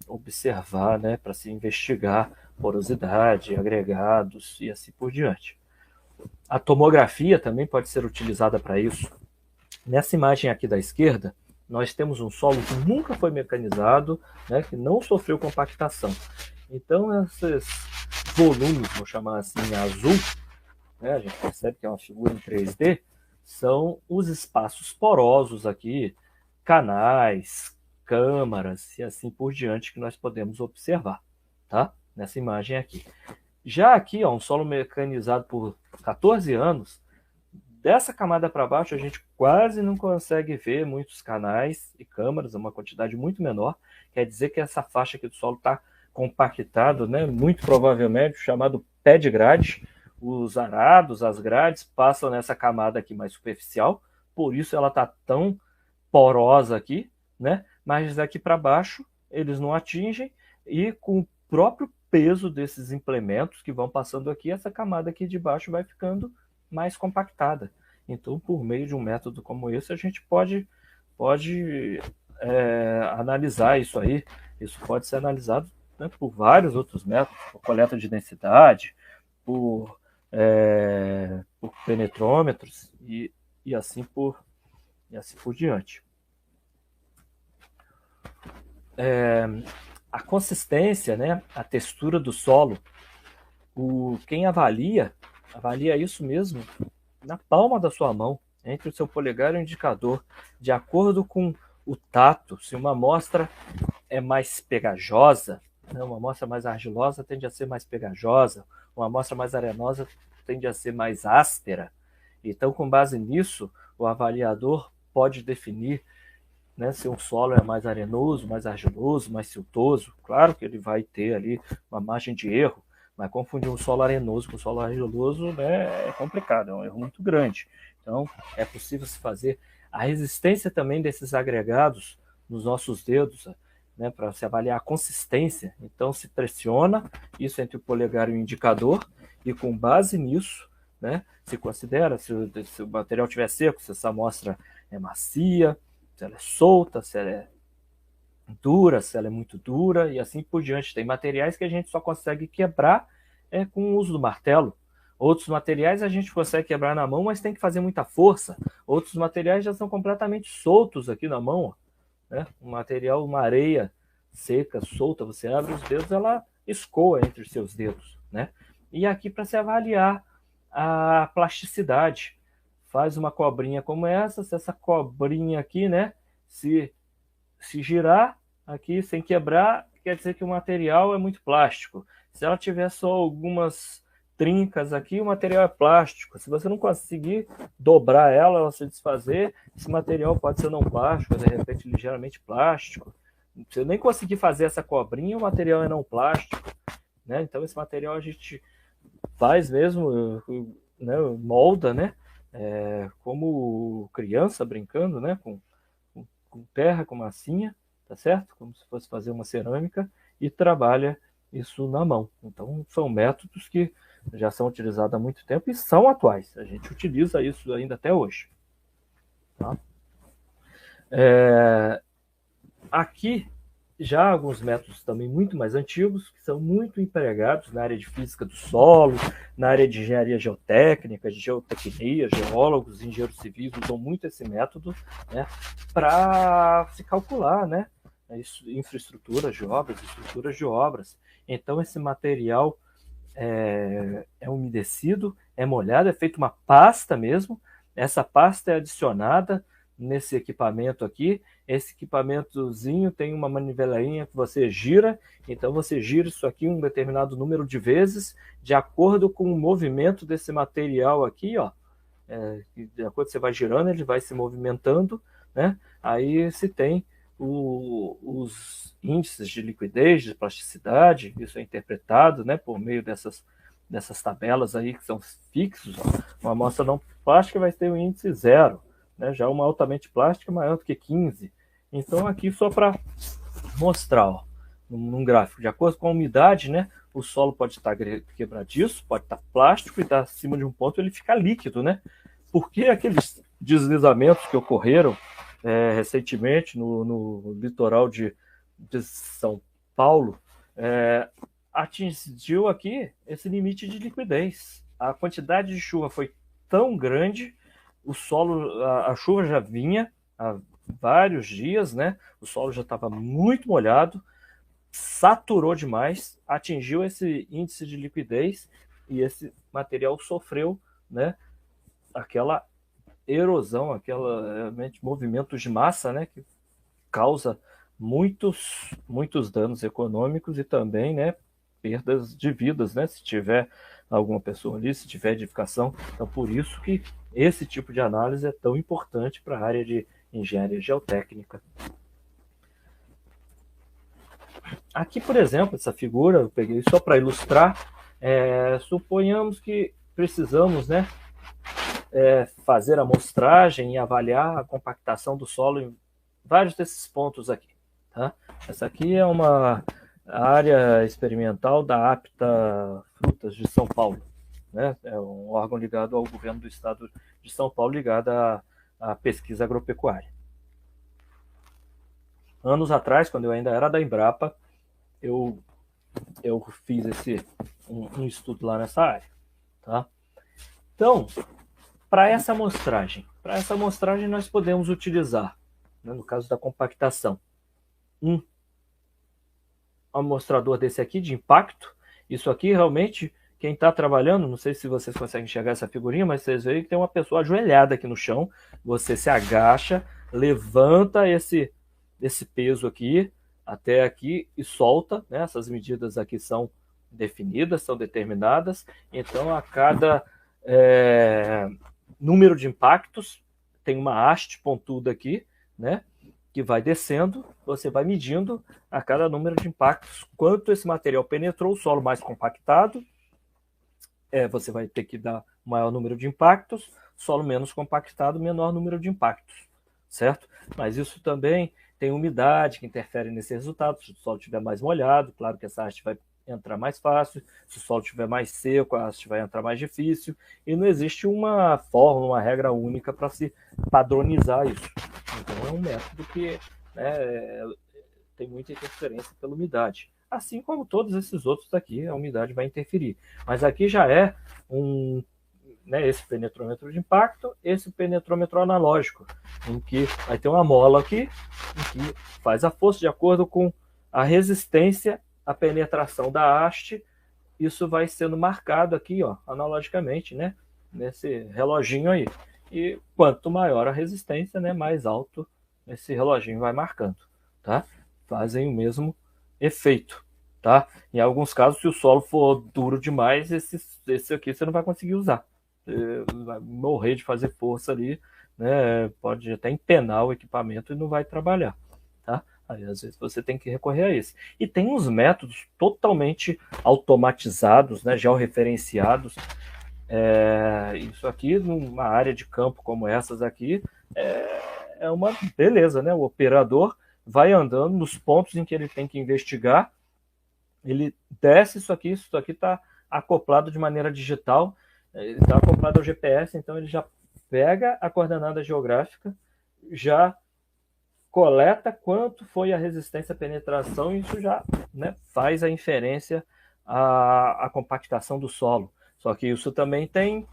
observar, né, para se investigar porosidade, agregados e assim por diante. A tomografia também pode ser utilizada para isso. Nessa imagem aqui da esquerda, nós temos um solo que nunca foi mecanizado, né, que não sofreu compactação. Então, esses volumes, vou chamar assim, em azul, né, a gente percebe que é uma figura em 3D, são os espaços porosos aqui, canais, câmaras e assim por diante que nós podemos observar, tá? Nessa imagem aqui. Já aqui, ó, um solo mecanizado por 14 anos, dessa camada para baixo a gente quase não consegue ver muitos canais e câmaras, uma quantidade muito menor. Quer dizer que essa faixa aqui do solo está compactado, né? Muito provavelmente chamado pé de grade. Os arados, as grades passam nessa camada aqui mais superficial, por isso ela está tão porosa aqui, né? Mas daqui para baixo eles não atingem, e com o próprio peso desses implementos que vão passando aqui, essa camada aqui de baixo vai ficando mais compactada. Então, por meio de um método como esse, a gente pode analisar isso aí. Isso pode ser analisado, né, por vários outros métodos, por coleta de densidade, por penetrômetros e assim por diante. A consistência, né, a textura do solo, quem avalia isso mesmo na palma da sua mão, entre o seu polegar e o indicador, de acordo com o tato. Se uma amostra é mais pegajosa, né, uma amostra mais argilosa tende a ser mais pegajosa, uma amostra mais arenosa tende a ser mais áspera. Então, com base nisso, o avaliador pode definir, né, se um solo é mais arenoso, mais argiloso, mais siltoso. Claro que ele vai ter ali uma margem de erro, mas confundir um solo arenoso com um solo argiloso, né, é complicado, é um erro muito grande. Então, é possível se fazer a resistência também desses agregados nos nossos dedos, né, para se avaliar a consistência. Então, se pressiona isso entre o polegar e o indicador, e com base nisso, né, se considera se o material estiver seco, se essa amostra é macia, se ela é solta, se ela é dura, se ela é muito dura, e assim por diante. Tem materiais que a gente só consegue quebrar com o uso do martelo. Outros materiais a gente consegue quebrar na mão, mas tem que fazer muita força. Outros materiais já são completamente soltos aqui na mão, né? Um material, uma areia seca, solta, você abre os dedos, ela escoa entre os seus dedos, né? E aqui, para se avaliar a plasticidade, faz uma cobrinha como essa, se essa cobrinha aqui, né, se girar aqui sem quebrar, quer dizer que o material é muito plástico. Se ela tiver só algumas trincas aqui, o material é plástico. Se você não conseguir dobrar ela se desfazer, esse material pode ser não plástico, de repente ligeiramente plástico. Se eu nem conseguir fazer essa cobrinha, o material é não plástico, né? Então esse material a gente faz mesmo, né, molda, né? Como criança brincando, né? Com terra, com massinha, tá certo? Como se fosse fazer uma cerâmica, e trabalha isso na mão. Então, são métodos que já são utilizados há muito tempo e são atuais. A gente utiliza isso ainda até hoje. Tá? Aqui, já alguns métodos também muito mais antigos, que são muito empregados na área de física do solo, na área de engenharia geotécnica, de geotecnia, geólogos, engenheiros civis usam muito esse método, né, para se calcular, né, infraestruturas de obras, estruturas de obras. Então, esse material é umedecido, é molhado, é feita uma pasta mesmo, essa pasta é adicionada nesse equipamento aqui, Esse equipamentozinho tem uma manivelainha que você gira, então você gira isso aqui um determinado número de vezes, de acordo com o movimento desse material aqui, ó. De acordo que você vai girando, ele vai se movimentando, né? Aí se tem os índices de liquidez, de plasticidade, isso é interpretado, né, por meio dessas tabelas aí que são fixos. Uma amostra não plástica vai ter um índice 0, né? Já uma altamente plástica maior do que 15. Então aqui só para mostrar, ó, num gráfico, de acordo com a umidade, né, o solo pode estar quebradiço, pode estar plástico, e estar acima de um ponto ele fica líquido, né? Porque aqueles deslizamentos que ocorreram recentemente no litoral de São Paulo, atingiu aqui esse limite de liquidez. A quantidade de chuva foi tão grande, o solo, a chuva já vinha há vários dias, né? O solo já estava muito molhado, saturou demais, atingiu esse índice de liquidez e esse material sofreu, né, aquela erosão, realmente movimentos de massa, né, que causa muitos danos econômicos e também, né, perdas de vidas, né, se tiver alguma pessoa ali, se tiver edificação. Então, por isso que esse tipo de análise é tão importante para a área de engenharia geotécnica. Aqui, por exemplo, essa figura eu peguei só para ilustrar. Suponhamos que precisamos, né, fazer a amostragem e avaliar a compactação do solo em vários desses pontos aqui. Tá? Essa aqui é uma área experimental da Apta Frutas de São Paulo. Né? É um órgão ligado ao governo do estado de São Paulo, ligado à pesquisa agropecuária. Anos atrás, quando eu ainda era da Embrapa, eu fiz um estudo lá nessa área. Tá? Então, para essa amostragem nós podemos utilizar, né, no caso da compactação, um amostrador desse aqui de impacto. Isso aqui realmente, quem está trabalhando, não sei se vocês conseguem enxergar essa figurinha, mas vocês veem que tem uma pessoa ajoelhada aqui no chão. Você se agacha, levanta esse peso aqui até aqui e solta, né? Essas medidas aqui são definidas, são determinadas. Então, a cada número de impactos, tem uma haste pontuda aqui, né, que vai descendo, você vai medindo a cada número de impactos quanto esse material penetrou o solo mais compactado. Você vai ter que dar maior número de impactos, solo menos compactado, menor número de impactos, certo? Mas isso também tem umidade que interfere nesse resultado. Se o solo estiver mais molhado, claro que essa haste vai entrar mais fácil. Se o solo estiver mais seco, a haste vai entrar mais difícil. E não existe uma fórmula, uma regra única para se padronizar isso. Então é um método que, né, tem muita interferência pela umidade. Assim como todos esses outros aqui, a umidade vai interferir. Mas aqui já é esse penetrômetro de impacto, esse penetrômetro analógico, em que vai ter uma mola aqui, em que faz a força de acordo com a resistência à penetração da haste. Isso vai sendo marcado aqui, ó, analogicamente, né, nesse reloginho aí. E quanto maior a resistência, né, mais alto esse reloginho vai marcando, tá? Fazem o mesmo efeito, tá? Em alguns casos, se o solo for duro demais, esse aqui você não vai conseguir usar. Você vai morrer de fazer força ali, né? Pode até empenar o equipamento e não vai trabalhar, tá? Aí, às vezes você tem que recorrer a esse. E tem uns métodos totalmente automatizados, né, georreferenciados. Isso aqui, numa área de campo como essas aqui, é uma beleza, né? O operador vai andando nos pontos em que ele tem que investigar, ele desce isso aqui está acoplado de maneira digital, ele está acoplado ao GPS, então ele já pega a coordenada geográfica, já coleta quanto foi a resistência à penetração, e isso já, né, faz a inferência à compactação do solo. Só que isso também tem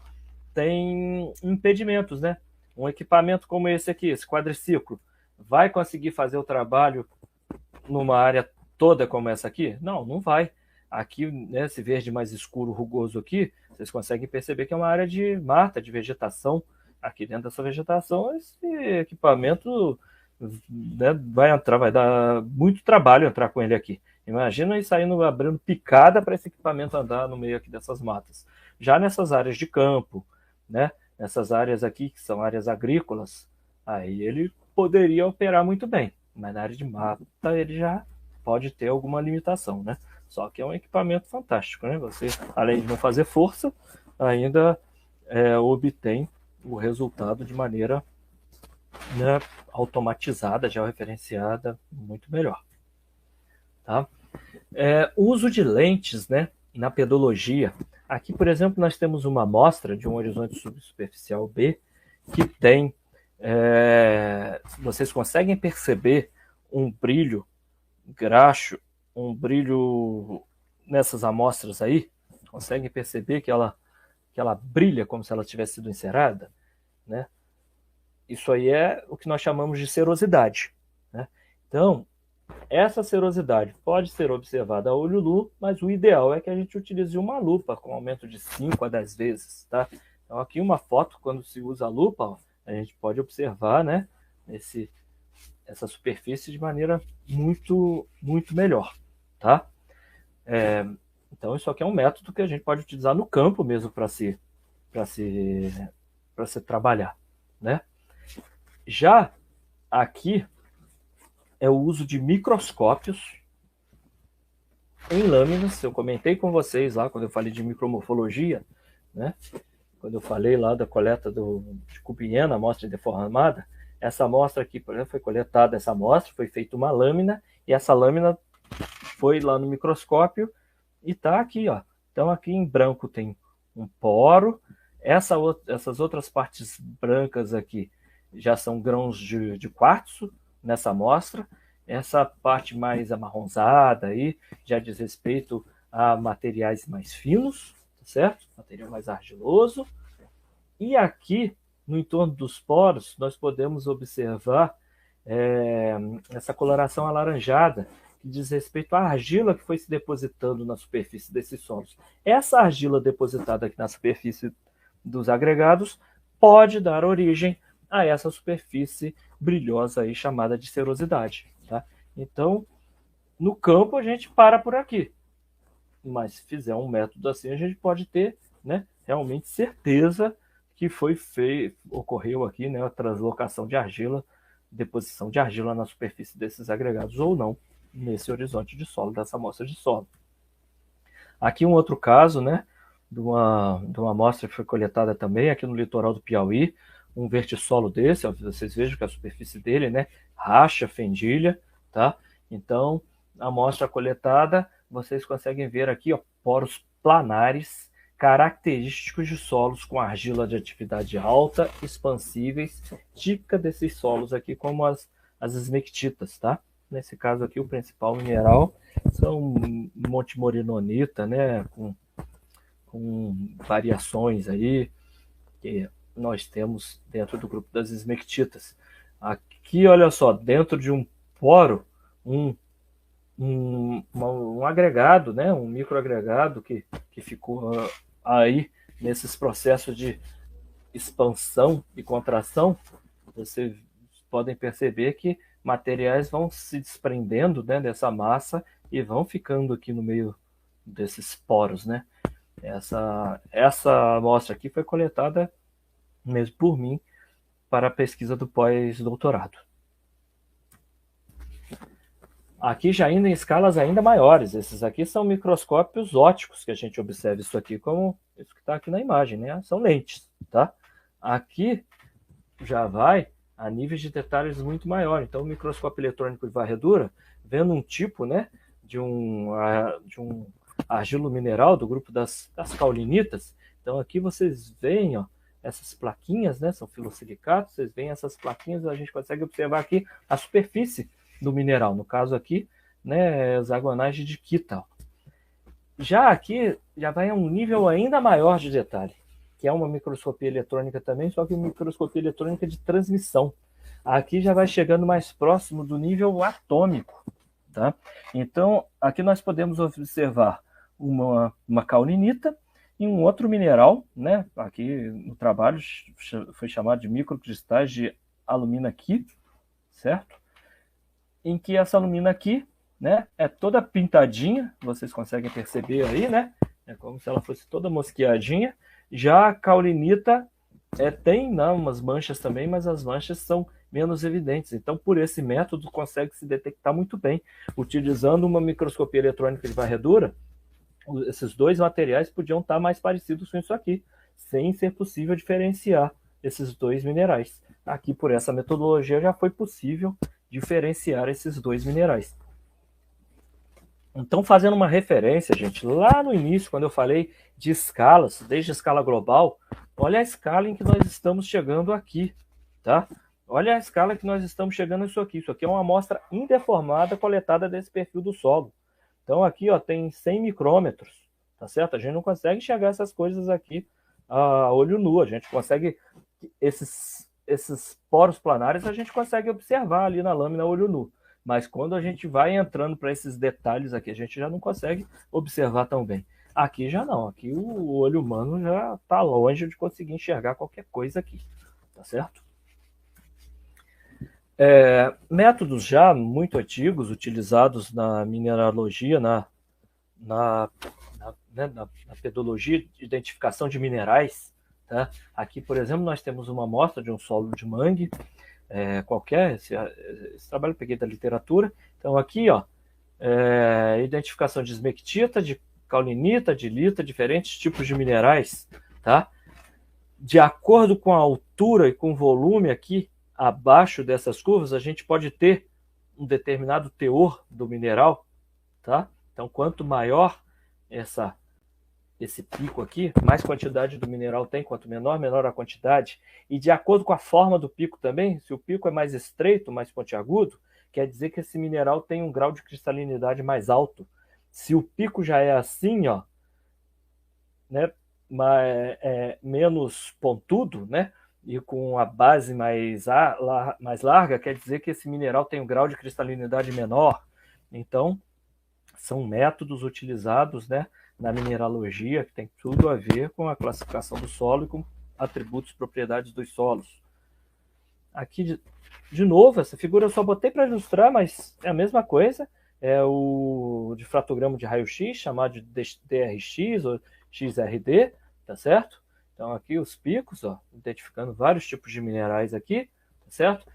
impedimentos, né? Um equipamento como esse aqui, esse quadriciclo, vai conseguir fazer o trabalho numa área toda como essa aqui? Não vai. Aqui, né, esse verde mais escuro, rugoso aqui, vocês conseguem perceber que é uma área de mata, de vegetação. Aqui dentro dessa vegetação, esse equipamento né, vai dar muito trabalho entrar com ele aqui. Imagina ele saindo, abrindo picada para esse equipamento andar no meio aqui dessas matas. Já nessas áreas de campo, né, nessas áreas aqui que são áreas agrícolas, aí ele poderia operar muito bem, mas na área de mata ele já pode ter alguma limitação, né? Só que é um equipamento fantástico, né? Você, além de não fazer força, ainda obtém o resultado de maneira, né, automatizada, georreferenciada, muito melhor. Tá? O uso de lentes, né, na pedologia. Aqui, por exemplo, nós temos uma amostra de um horizonte subsuperficial B que tem, vocês conseguem perceber um brilho graxo, um brilho nessas amostras aí? Conseguem perceber que ela brilha como se ela tivesse sido encerada, né? Isso aí é o que nós chamamos de serosidade, né? Então, essa serosidade pode ser observada a olho nu, mas o ideal é que a gente utilize uma lupa com aumento de 5 a 10 vezes, tá? Então, aqui uma foto, quando se usa a lupa, ó, a gente pode observar, né, essa superfície de maneira muito, muito melhor, tá? Então, isso aqui é um método que a gente pode utilizar no campo mesmo para se trabalhar, né? Já aqui é o uso de microscópios em lâminas. Eu comentei com vocês lá quando eu falei de micromorfologia, né? Quando eu falei lá da coleta de Cupinhena, amostra deformada. Essa amostra aqui, por exemplo, foi coletada essa amostra, foi feita uma lâmina, e essa lâmina foi lá no microscópio e está aqui, ó. Então aqui em branco tem um poro, essas outras partes brancas aqui já são grãos de quartzo nessa amostra. Essa parte mais amarronzada aí já diz respeito a materiais mais finos, certo? Material mais argiloso. E aqui, no entorno dos poros, nós podemos observar essa coloração alaranjada, que diz respeito à argila que foi se depositando na superfície desses solos. Essa argila depositada aqui na superfície dos agregados pode dar origem a essa superfície brilhosa aí chamada de serosidade, tá? Então, no campo a gente para por aqui, mas se fizer um método assim, a gente pode ter, né, realmente certeza que ocorreu aqui, né, a translocação de argila, deposição de argila na superfície desses agregados ou não, nesse horizonte de solo, dessa amostra de solo. Aqui um outro caso, né, de uma amostra que foi coletada também aqui no litoral do Piauí, um vertissolo desse, ó, vocês vejam que a superfície dele, né, racha, fendilha, tá? Então, a amostra coletada, vocês conseguem ver aqui, ó, poros planares característicos de solos com argila de atividade alta, expansíveis, típica desses solos aqui, como as esmectitas, tá? Nesse caso aqui, o principal mineral são montimorenonita, né, com variações aí, que nós temos dentro do grupo das esmectitas. Aqui, olha só, dentro de um poro, um agregado, né, um microagregado que ficou aí nesses processos de expansão e contração. Vocês podem perceber que materiais vão se desprendendo, né, dessa massa e vão ficando aqui no meio desses poros, né? Essa amostra aqui foi coletada mesmo por mim para a pesquisa do pós-doutorado. Aqui já indo em escalas ainda maiores. Esses aqui são microscópios ópticos que a gente observa isso aqui, como isso que está aqui na imagem, né? São lentes, tá? Aqui já vai a níveis de detalhes muito maior. Então, o microscópio eletrônico de varredura, vendo um tipo, né, de um argilo mineral do grupo das caulinitas. Então, aqui vocês veem, ó, essas plaquinhas, né, são filosilicatos, vocês veem essas plaquinhas, a gente consegue observar aqui a superfície do mineral, no caso aqui, né, hexagonais de diquita. Já aqui, já vai a um nível ainda maior de detalhe, que é uma microscopia eletrônica também, só que uma microscopia eletrônica de transmissão. Aqui já vai chegando mais próximo do nível atômico, tá? Então, aqui nós podemos observar uma caulinita e um outro mineral, né? Aqui no trabalho foi chamado de microcristais de alumina aqui, certo? Em que essa alumina aqui, né, é toda pintadinha, vocês conseguem perceber aí, né? É como se ela fosse toda mosqueadinha. Já a caulinita tem umas manchas também, mas as manchas são menos evidentes. Então, por esse método, consegue se detectar muito bem. Utilizando uma microscopia eletrônica de varredura, esses dois materiais podiam estar mais parecidos com isso aqui, sem ser possível diferenciar esses dois minerais. Aqui, por essa metodologia, já foi possível diferenciar esses dois minerais. Então, fazendo uma referência, gente, lá no início, quando eu falei de escalas, desde a escala global, olha a escala em que nós estamos chegando aqui, tá? Olha a escala que nós estamos chegando nisso aqui. Isso aqui é uma amostra indeformada coletada desse perfil do solo. Então, aqui ó, tem 100 micrômetros, tá certo? A gente não consegue enxergar essas coisas aqui a olho nu. A gente consegue, esses poros planares, a gente consegue observar ali na lâmina a olho nu. Mas quando a gente vai entrando para esses detalhes aqui, a gente já não consegue observar tão bem. Aqui já não, aqui o olho humano já está longe de conseguir enxergar qualquer coisa aqui, tá certo? Métodos já muito antigos, utilizados na mineralogia, na pedologia de identificação de minerais, tá? Aqui, por exemplo, nós temos uma amostra de um solo de mangue, qualquer, esse trabalho eu peguei da literatura. Então aqui, ó, identificação de esmectita, de caulinita, de lita, diferentes tipos de minerais, tá? De acordo com a altura e com o volume aqui, abaixo dessas curvas, a gente pode ter um determinado teor do mineral, tá? Então, quanto maior esse pico aqui, mais quantidade do mineral tem, quanto menor a quantidade. E de acordo com a forma do pico também, se o pico é mais estreito, mais pontiagudo, quer dizer que esse mineral tem um grau de cristalinidade mais alto. Se o pico já é assim, ó, né, menos pontudo, né, e com a base mais larga, quer dizer que esse mineral tem um grau de cristalinidade menor. Então, são métodos utilizados, né, na mineralogia, que tem tudo a ver com a classificação do solo e com atributos e propriedades dos solos. Aqui, de novo, essa figura eu só botei para ilustrar, mas é a mesma coisa. É o difratograma de raio-x, chamado de DRX ou XRD, tá certo? Então, aqui os picos, ó, identificando vários tipos de minerais aqui, tá certo?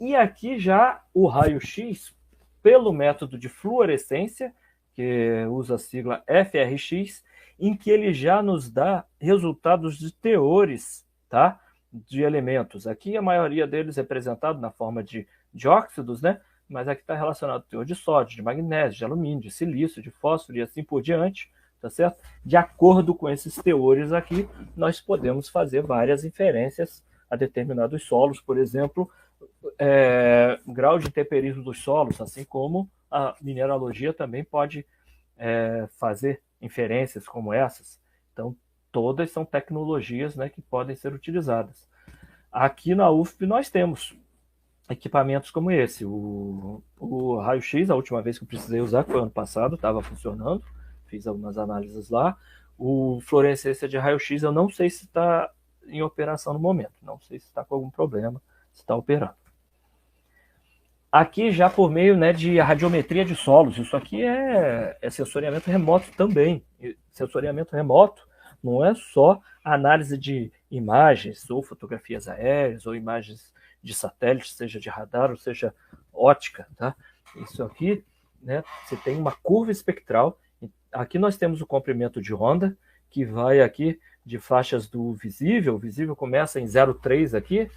E aqui já o raio-x, pelo método de fluorescência, que usa a sigla FRX, em que ele já nos dá resultados de teores, tá? De elementos. Aqui a maioria deles é representado na forma de óxidos, né? Mas aqui está relacionado ao teor de sódio, de magnésio, de alumínio, de silício, de fósforo e assim por diante, tá certo? De acordo com esses teores aqui, nós podemos fazer várias inferências a determinados solos, por exemplo, grau de intemperismo dos solos, assim como a mineralogia também pode fazer inferências como essas. Então, todas são tecnologias, né, que podem ser utilizadas. Aqui na UFP nós temos equipamentos como esse. O raio-x, a última vez que eu precisei usar, foi ano passado, estava funcionando, fiz algumas análises lá. O fluorescência de raio-x, eu não sei se está em operação no momento, não sei se está com algum problema, se está operando. Aqui já por meio, né, de radiometria de solos, isso aqui é sensoriamento remoto também. Sensoriamento remoto não é só análise de imagens ou fotografias aéreas ou imagens de satélite, seja de radar ou seja ótica, tá? Isso aqui, né, você tem uma curva espectral. Aqui nós temos o comprimento de onda, que vai aqui de faixas do visível. O visível começa em 0,3 aqui,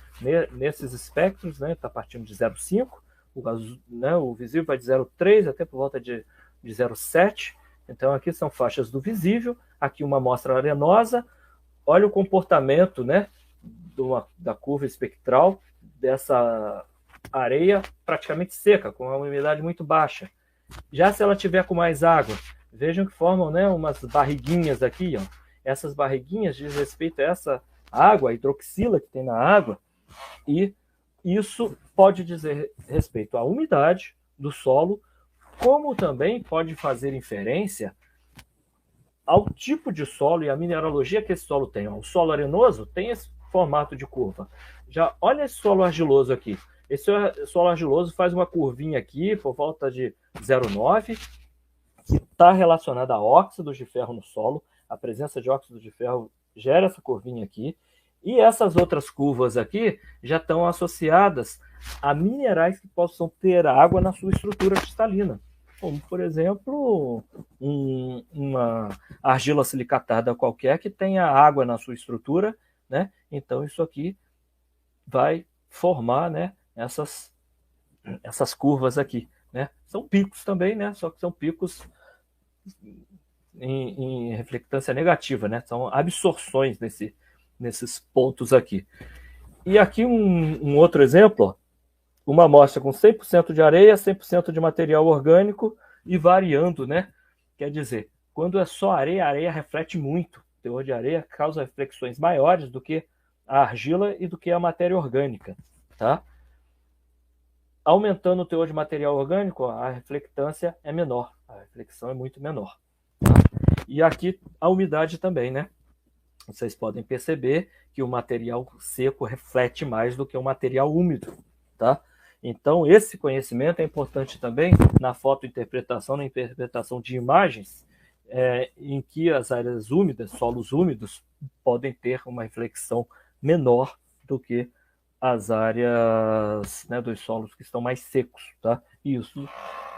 nesses espectros, né, está partindo de 0,5. O visível vai de 0,3 até por volta de 0,7. Então aqui são faixas do visível, aqui uma amostra arenosa. Olha o comportamento, né, da curva espectral dessa areia praticamente seca, com uma umidade muito baixa. Já se ela tiver com mais água, vejam que formam, né, umas barriguinhas aqui, ó. Essas barriguinhas diz respeito a essa água, a hidroxila que tem na água, e isso pode dizer respeito à umidade do solo, como também pode fazer inferência ao tipo de solo e à mineralogia que esse solo tem. O solo arenoso tem esse formato de curva. Já olha esse solo argiloso aqui. Esse solo argiloso faz uma curvinha aqui por volta de 0,9, que está relacionada a óxidos de ferro no solo. A presença de óxidos de ferro gera essa curvinha aqui. E essas outras curvas aqui já estão associadas a minerais que possam ter água na sua estrutura cristalina, como, por exemplo, uma argila silicatada qualquer que tenha água na sua estrutura, né? Então, isso aqui vai formar, né, essas curvas aqui, né? São picos também, né? Só que são picos em reflectância negativa, né? São absorções nesses pontos aqui. E aqui um outro exemplo, ó, uma amostra com 100% de areia, 100% de material orgânico e variando, né? Quer dizer, quando é só areia, a areia reflete muito. O teor de areia causa reflexões maiores do que a argila e do que a matéria orgânica, tá? Aumentando o teor de material orgânico, a reflectância é menor, a reflexão é muito menor. Tá? E aqui a umidade também, né? Vocês podem perceber que o material seco reflete mais do que o material úmido, tá? Então, esse conhecimento é importante também na fotointerpretação, na interpretação de imagens, em que as áreas úmidas, solos úmidos, podem ter uma reflexão menor do que as áreas, né, dos solos que estão mais secos, tá? E isso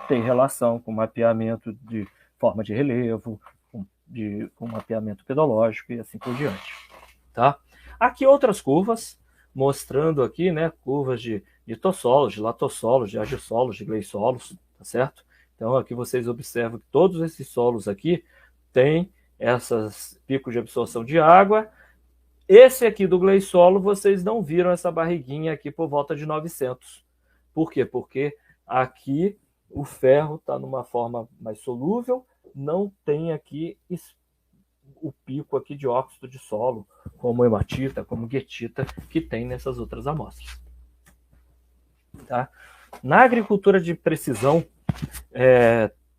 tem relação com mapeamento de forma de relevo, com mapeamento pedológico e assim por diante, tá? Aqui outras curvas, mostrando aqui, né, curvas de tossolos, de latossolos, de agissolos, de gleissolos, tá certo? Então aqui vocês observam que todos esses solos aqui têm esses picos de absorção de água. Esse aqui do gleissolo, vocês não viram essa barriguinha aqui por volta de 900. Por quê? Porque aqui o ferro está numa forma mais solúvel, não tem aqui o pico aqui de óxido de solo, como hematita, como guetita, que tem nessas outras amostras. Tá? Na agricultura de precisão,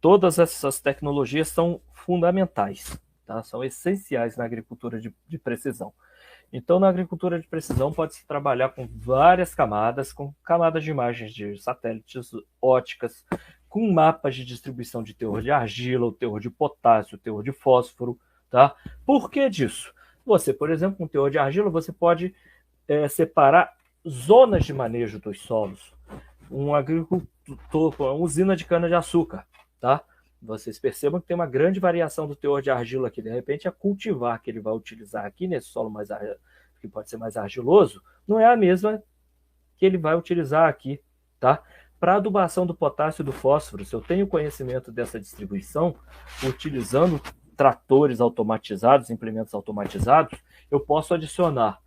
todas essas tecnologias são fundamentais, tá? São essenciais na agricultura de precisão. Então, na agricultura de precisão, pode-se trabalhar com várias camadas, com camadas de imagens de satélites, óticas, com mapas de distribuição de teor de argila, o teor de potássio, o teor de fósforo, tá? Por que disso? Você, por exemplo, com teor de argila, você pode separar zonas de manejo dos solos. Um agricultor, uma usina de cana-de-açúcar, tá? Vocês percebam que tem uma grande variação do teor de argila aqui. De repente, a cultivar que ele vai utilizar aqui nesse solo que pode ser mais argiloso, não é a mesma que ele vai utilizar aqui, tá? Para adubação do potássio e do fósforo, se eu tenho conhecimento dessa distribuição, utilizando tratores automatizados, implementos automatizados, eu posso adicionar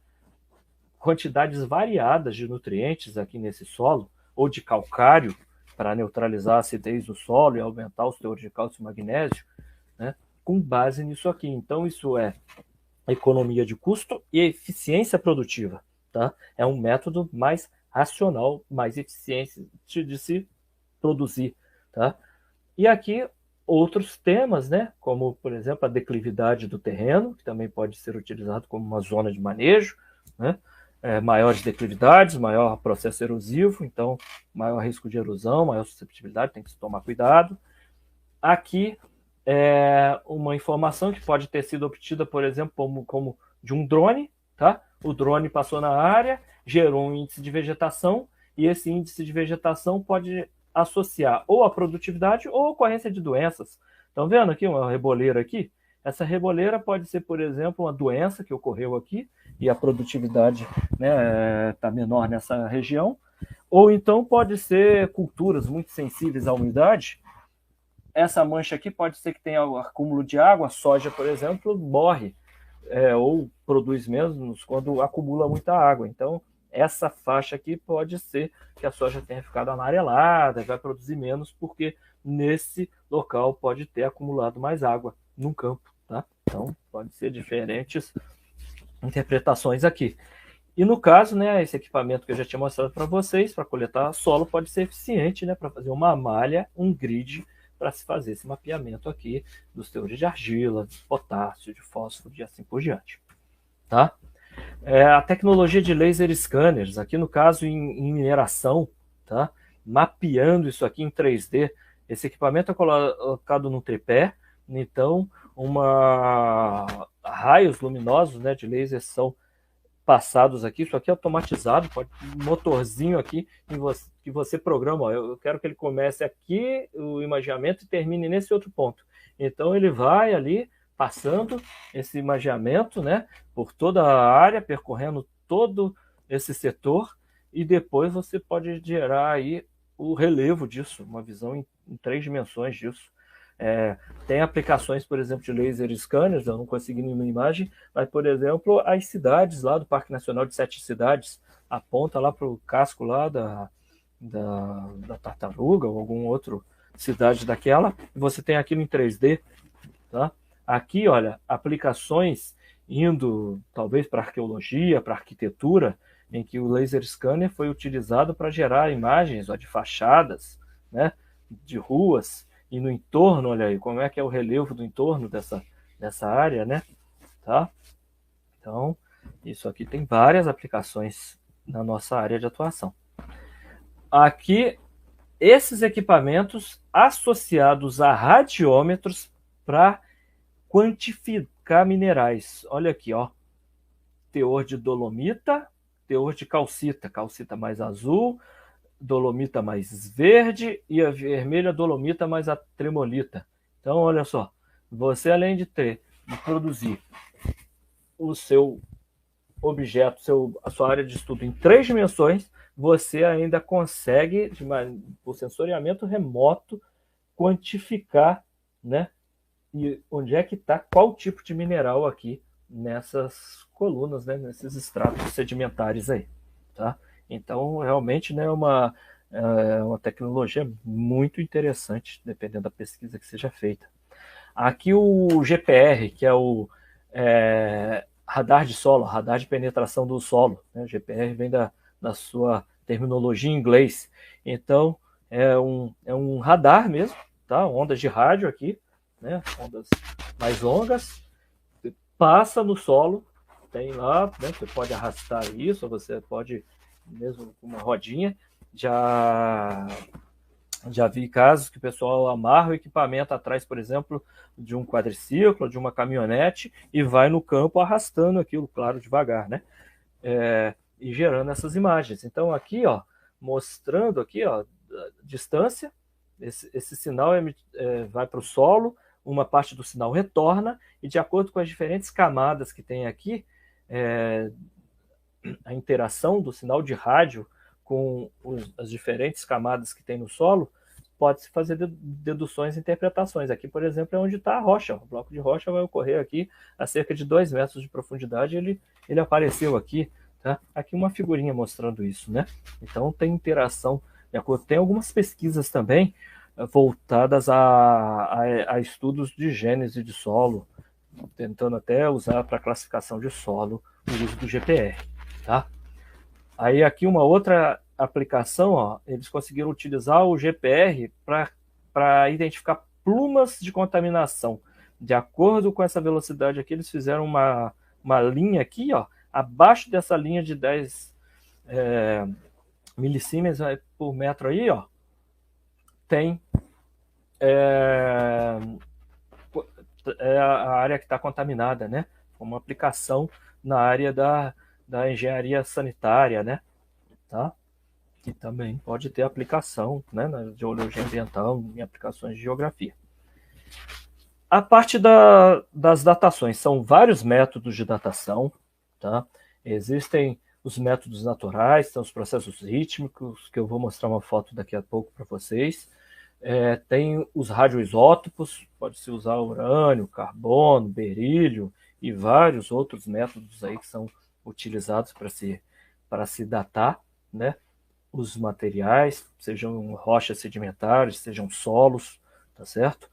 quantidades variadas de nutrientes aqui nesse solo, ou de calcário, para neutralizar a acidez do solo e aumentar os teores de cálcio e magnésio, né, com base nisso aqui. Então, isso é economia de custo e eficiência produtiva. Tá? É um método mais racional, mais eficiente de se produzir. Tá? E aqui, outros temas, né, como, por exemplo, a declividade do terreno, que também pode ser utilizado como uma zona de manejo, né? Maiores declividades, maior processo erosivo, então maior risco de erosão, maior susceptibilidade, tem que se tomar cuidado. Aqui uma informação que pode ter sido obtida, por exemplo, como de um drone, tá? O drone passou na área, gerou um índice de vegetação, e esse índice de vegetação pode associar ou a produtividade ou a ocorrência de doenças. Estão vendo aqui uma reboleira aqui? Essa reboleira pode ser, por exemplo, uma doença que ocorreu aqui e a produtividade, né, está menor nessa região, ou então pode ser culturas muito sensíveis à umidade. Essa mancha aqui pode ser que tenha um acúmulo de água, a soja, por exemplo, morre, ou produz menos quando acumula muita água. Então, essa faixa aqui pode ser que a soja tenha ficado amarelada, vai produzir menos, porque nesse local pode ter acumulado mais água no campo. Tá? Então, pode ser diferentes interpretações aqui. E no caso, né, esse equipamento que eu já tinha mostrado para vocês, para coletar solo, pode ser eficiente, né, para fazer uma malha, um grid, para se fazer esse mapeamento aqui dos teores de argila, de potássio, de fósforo e assim por diante. Tá? A tecnologia de laser scanners, aqui no caso em mineração, tá? Mapeando isso aqui em 3D. Esse equipamento é colocado no tripé, então raios luminosos, né, de laser são passados aqui. Isso aqui é automatizado, pode um motorzinho aqui que você programa. Ó, eu quero que ele comece aqui o imageamento e termine nesse outro ponto. Então ele vai ali passando esse imageamento, né, por toda a área, percorrendo todo esse setor, e depois você pode gerar aí o relevo disso, uma visão em 3 dimensões disso. Tem aplicações, por exemplo, de laser scanners, eu não consegui nenhuma imagem, mas, por exemplo, as cidades lá do Parque Nacional de 7 Cidades, aponta lá para o casco lá da tartaruga ou alguma outra cidade daquela, e você tem aquilo em 3D, tá? Aqui, olha, aplicações indo talvez para arqueologia, para arquitetura, em que o laser scanner foi utilizado para gerar imagens, ó, de fachadas, né, de ruas, e no entorno, olha aí, como é que é o relevo do entorno dessa área, né? Tá? Então, isso aqui tem várias aplicações na nossa área de atuação. Aqui, esses equipamentos associados a radiômetros para quantificar minerais. Olha aqui, ó. Teor de dolomita, teor de calcita. Calcita mais azul, dolomita mais verde e a vermelha dolomita mais a tremolita. Então, olha só, você além de produzir o seu objeto, a sua área de estudo em 3 dimensões, você ainda consegue, por sensoriamento remoto, quantificar, né, e onde é que está, qual tipo de mineral aqui nessas colunas, né, nesses estratos sedimentares aí, tá? Então, realmente, né, é uma tecnologia muito interessante, dependendo da pesquisa que seja feita. Aqui o GPR, que é o radar de solo, radar de penetração do solo, né? O GPR vem da sua terminologia em inglês. Então, é um radar mesmo, tá? Ondas de rádio aqui, né? Ondas mais longas, passa no solo, tem lá, né? Você pode arrastar isso, você pode, mesmo com uma rodinha, já vi casos que o pessoal amarra o equipamento atrás, por exemplo, de um quadriciclo, de uma caminhonete, e vai no campo arrastando aquilo, claro, devagar, né? E gerando essas imagens. Então aqui, ó, mostrando aqui, ó, a distância, esse sinal vai para o solo, uma parte do sinal retorna, e de acordo com as diferentes camadas que tem aqui, a interação do sinal de rádio com as diferentes camadas que tem no solo, pode-se fazer deduções e interpretações. Aqui, por exemplo, é onde está a rocha. O bloco de rocha vai ocorrer aqui a cerca de 2 metros de profundidade, ele apareceu aqui. Tá? Aqui uma figurinha mostrando isso, né? Então tem interação. Tem algumas pesquisas também voltadas a estudos de gênese de solo, tentando até usar para classificação de solo o uso do GPR. Tá? Aí aqui uma outra aplicação, ó, eles conseguiram utilizar o GPR para identificar plumas de contaminação. De acordo com essa velocidade aqui, eles fizeram uma linha aqui, ó, abaixo dessa linha de 10 milisiemens por metro aí, ó, tem a área que está contaminada, né? Uma aplicação na área da engenharia sanitária, né? Tá? Que também pode ter aplicação, né, na geologia ambiental, em aplicações de geografia. A parte das datações, são vários métodos de datação, tá? Existem os métodos naturais, são os processos rítmicos, que eu vou mostrar uma foto daqui a pouco para vocês. Tem os radioisótopos, pode-se usar urânio, carbono, berílio e vários outros métodos aí que são utilizados para se datar, né, os materiais, sejam rochas sedimentares, sejam solos, tá certo?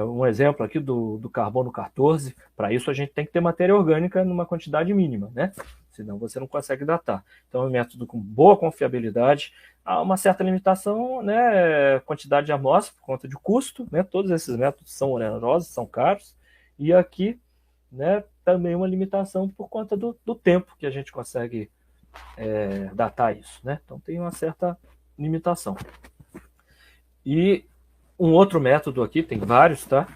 Um exemplo aqui do carbono 14, para isso a gente tem que ter matéria orgânica numa quantidade mínima, né? Senão você não consegue datar. Então é um método com boa confiabilidade, há uma certa limitação, né, quantidade de amostra por conta de custo, né? Todos esses métodos são onerosos, são caros, e aqui, né, também uma limitação por conta do tempo que a gente consegue datar isso, né? Então tem uma certa limitação. E um outro método aqui, tem vários, tá?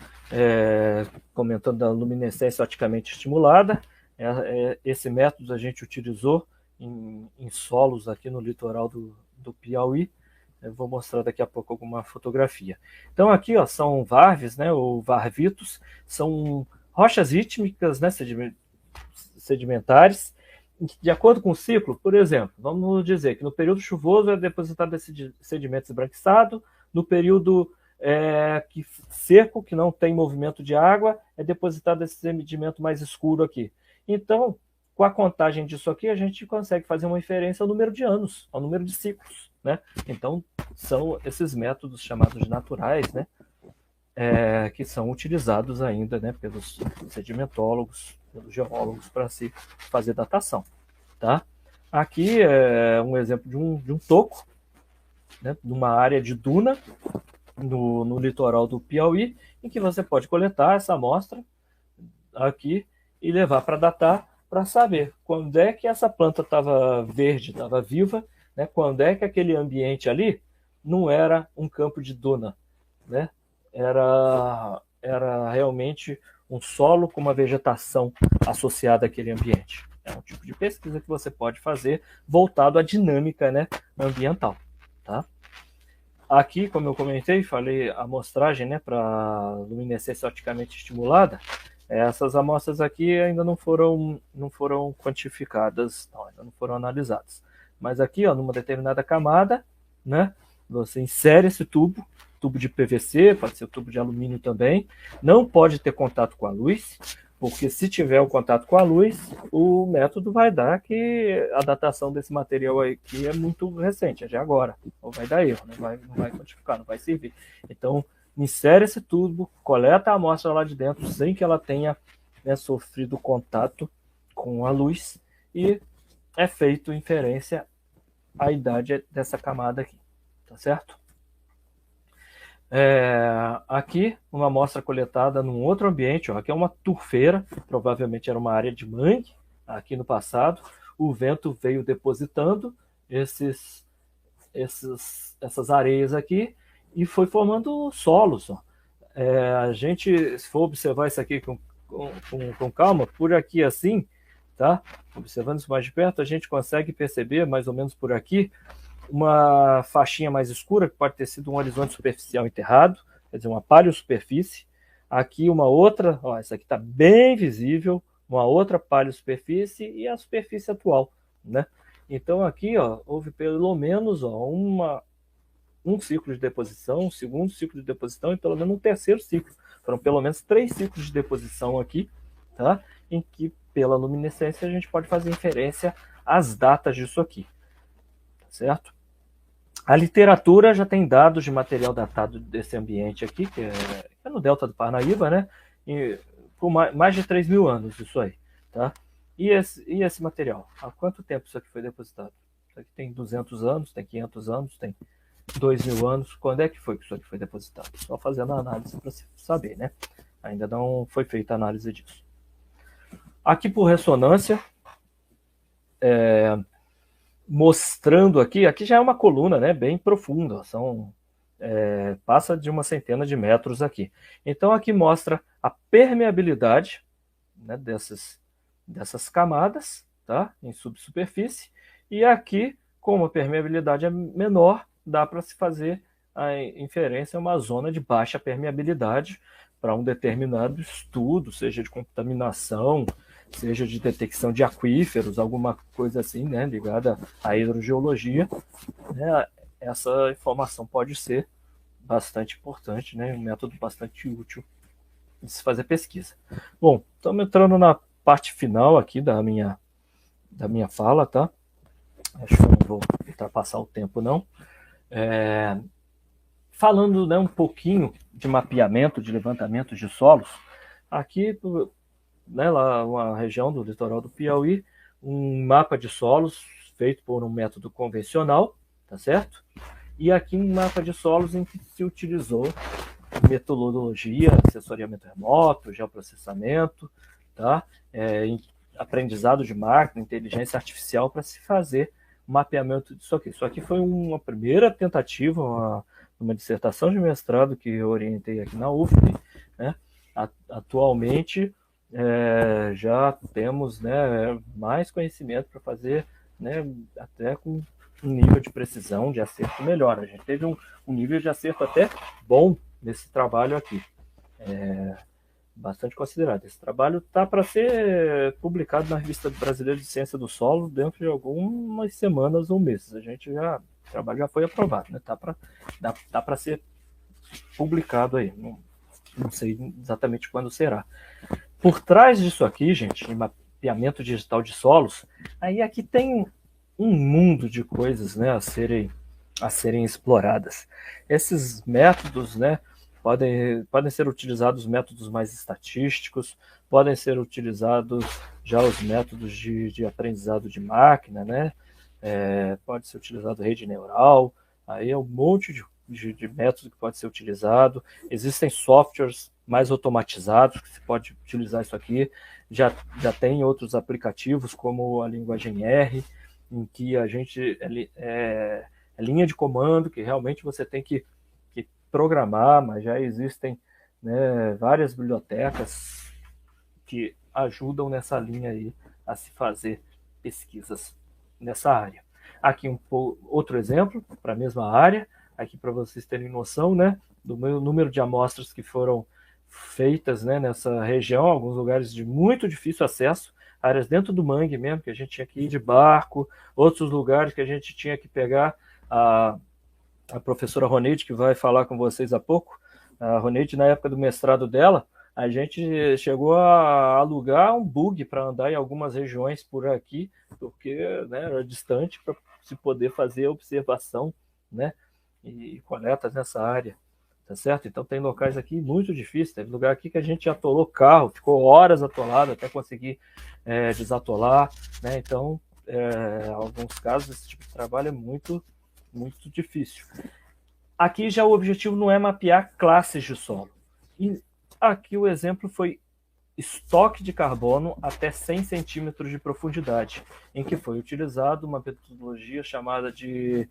Comentando da luminescência oticamente estimulada. Esse método a gente utilizou em solos aqui no litoral do Piauí. Eu vou mostrar daqui a pouco alguma fotografia. Então aqui, ó, são varves, né, ou varvitos, são rochas rítmicas, né, sedimentares, de acordo com o ciclo. Por exemplo, vamos dizer que no período chuvoso é depositado esse sedimento esbranquiçado, no período seco, que não tem movimento de água, é depositado esse sedimento mais escuro aqui. Então, com a contagem disso aqui, a gente consegue fazer uma inferência ao número de anos, ao número de ciclos, né? Então, são esses métodos chamados de naturais, né? Que são utilizados ainda, né, pelos sedimentólogos, pelos geólogos, para se fazer datação, tá? Aqui é um exemplo de um toco, né, de uma área de duna no litoral do Piauí, em que você pode coletar essa amostra aqui e levar para datar, para saber quando é que essa planta estava verde, estava viva, né, quando é que aquele ambiente ali não era um campo de duna, né? Era realmente um solo com uma vegetação associada àquele ambiente. É um tipo de pesquisa que você pode fazer voltado à dinâmica, né, ambiental, tá? Aqui, como eu comentei, falei a amostragem, né, para luminescência oticamente estimulada. Essas amostras aqui ainda não foram quantificadas, não, ainda não foram analisadas. Mas aqui, ó, numa determinada camada, né, você insere esse tubo de PVC, pode ser tubo de alumínio também. Não pode ter contato com a luz, porque se tiver o contato com a luz, o método vai dar que a datação desse material aqui é muito recente, é de agora, ou vai dar erro, não vai quantificar, não vai servir. Então, insere esse tubo, coleta a amostra lá de dentro, sem que ela tenha, né, sofrido contato com a luz, e é feito inferência à idade dessa camada aqui, tá certo? Aqui, uma amostra coletada num outro ambiente, ó, aqui é uma turfeira, provavelmente era uma área de mangue, aqui no passado. O vento veio depositando essas areias aqui e foi formando solos. Ó. A gente, se for observar isso aqui com calma, por aqui assim, tá? Observando isso mais de perto, a gente consegue perceber, mais ou menos por aqui, uma faixinha mais escura, que pode ter sido um horizonte superficial enterrado, quer dizer, uma paleosuperfície. Aqui uma outra, ó, essa aqui está bem visível, uma outra paleosuperfície e a superfície atual, né? Então aqui, ó, houve pelo menos, ó, um ciclo de deposição, um segundo ciclo de deposição e pelo menos um terceiro ciclo. Foram pelo menos 3 ciclos de deposição aqui, tá? Em que, pela luminescência, a gente pode fazer inferência às datas disso aqui, tá certo? A literatura já tem dados de material datado desse ambiente aqui, que é no Delta do Parnaíba, né? Com mais de 3.000 anos, isso aí, tá? E esse material? Há quanto tempo isso aqui foi depositado? Isso aqui tem 200 anos, tem 500 anos, tem 2.000 anos. Quando é que foi que isso aqui foi depositado? Só fazendo a análise para se saber, né? Ainda não foi feita a análise disso. Aqui por ressonância, mostrando aqui já é uma coluna, né, bem profunda, passa de uma centena de metros aqui. Então aqui mostra a permeabilidade, né, dessas camadas, tá, em subsuperfície, e aqui, como a permeabilidade é menor, dá para se fazer a inferência a uma zona de baixa permeabilidade para um determinado estudo, seja de contaminação, seja de detecção de aquíferos, alguma coisa assim, né, ligada à hidrogeologia, né, essa informação pode ser bastante importante, né, um método bastante útil de se fazer pesquisa. Bom, estamos entrando na parte final aqui da minha fala, tá? Acho que eu não vou ultrapassar o tempo, não. Falando, né, um pouquinho de mapeamento, de levantamento de solos, aqui, né, lá uma região do litoral do Piauí, um mapa de solos feito por um método convencional, tá certo? E aqui um mapa de solos em que se utilizou metodologia, assessoramento remoto, geoprocessamento, tá? Aprendizado de máquina, inteligência artificial para se fazer o mapeamento disso aqui. Isso aqui foi uma primeira tentativa, uma dissertação de mestrado que eu orientei aqui na UFP, né? Atualmente já temos, né, mais conhecimento para fazer, né, até com um nível de precisão, de acerto melhor. A gente teve um nível de acerto até bom nesse trabalho aqui. Bastante considerado. Esse trabalho está para ser publicado na Revista Brasileira de Ciência do Solo dentro de algumas semanas ou meses. O trabalho já foi aprovado, né? Tá para ser publicado aí. Não sei exatamente quando será. Por trás disso aqui, gente, em mapeamento digital de solos, aí aqui tem um mundo de coisas, né, a serem exploradas. Esses métodos, né, podem ser utilizados métodos mais estatísticos, podem ser utilizados já os métodos de aprendizado de máquina, né? Pode ser utilizado rede neural, aí é um monte de método que pode ser utilizado. Existem softwares mais automatizados que se pode utilizar isso aqui. Já tem outros aplicativos como a linguagem R, em que a gente é linha de comando, que realmente você tem que programar, mas já existem, né, várias bibliotecas que ajudam nessa linha aí a se fazer pesquisas nessa área. Aqui outro exemplo para a mesma área, aqui para vocês terem noção, né, do número de amostras que foram feitas, né, nessa região, alguns lugares de muito difícil acesso, áreas dentro do mangue mesmo, que a gente tinha que ir de barco, outros lugares que a gente tinha que pegar a professora Roneide, que vai falar com vocês há pouco. A Roneide, na época do mestrado dela, a gente chegou a alugar um bug para andar em algumas regiões por aqui, porque, né, era distante para se poder fazer observação, né, e coletas nessa área, tá certo? Então tem locais aqui muito difíceis, teve lugar aqui que a gente atolou carro, ficou horas atolado até conseguir desatolar, né? Então, em alguns casos, esse tipo de trabalho é muito difícil. Aqui já o objetivo não é mapear classes de solo. E aqui o exemplo foi estoque de carbono até 100 centímetros de profundidade, em que foi utilizado uma metodologia chamada de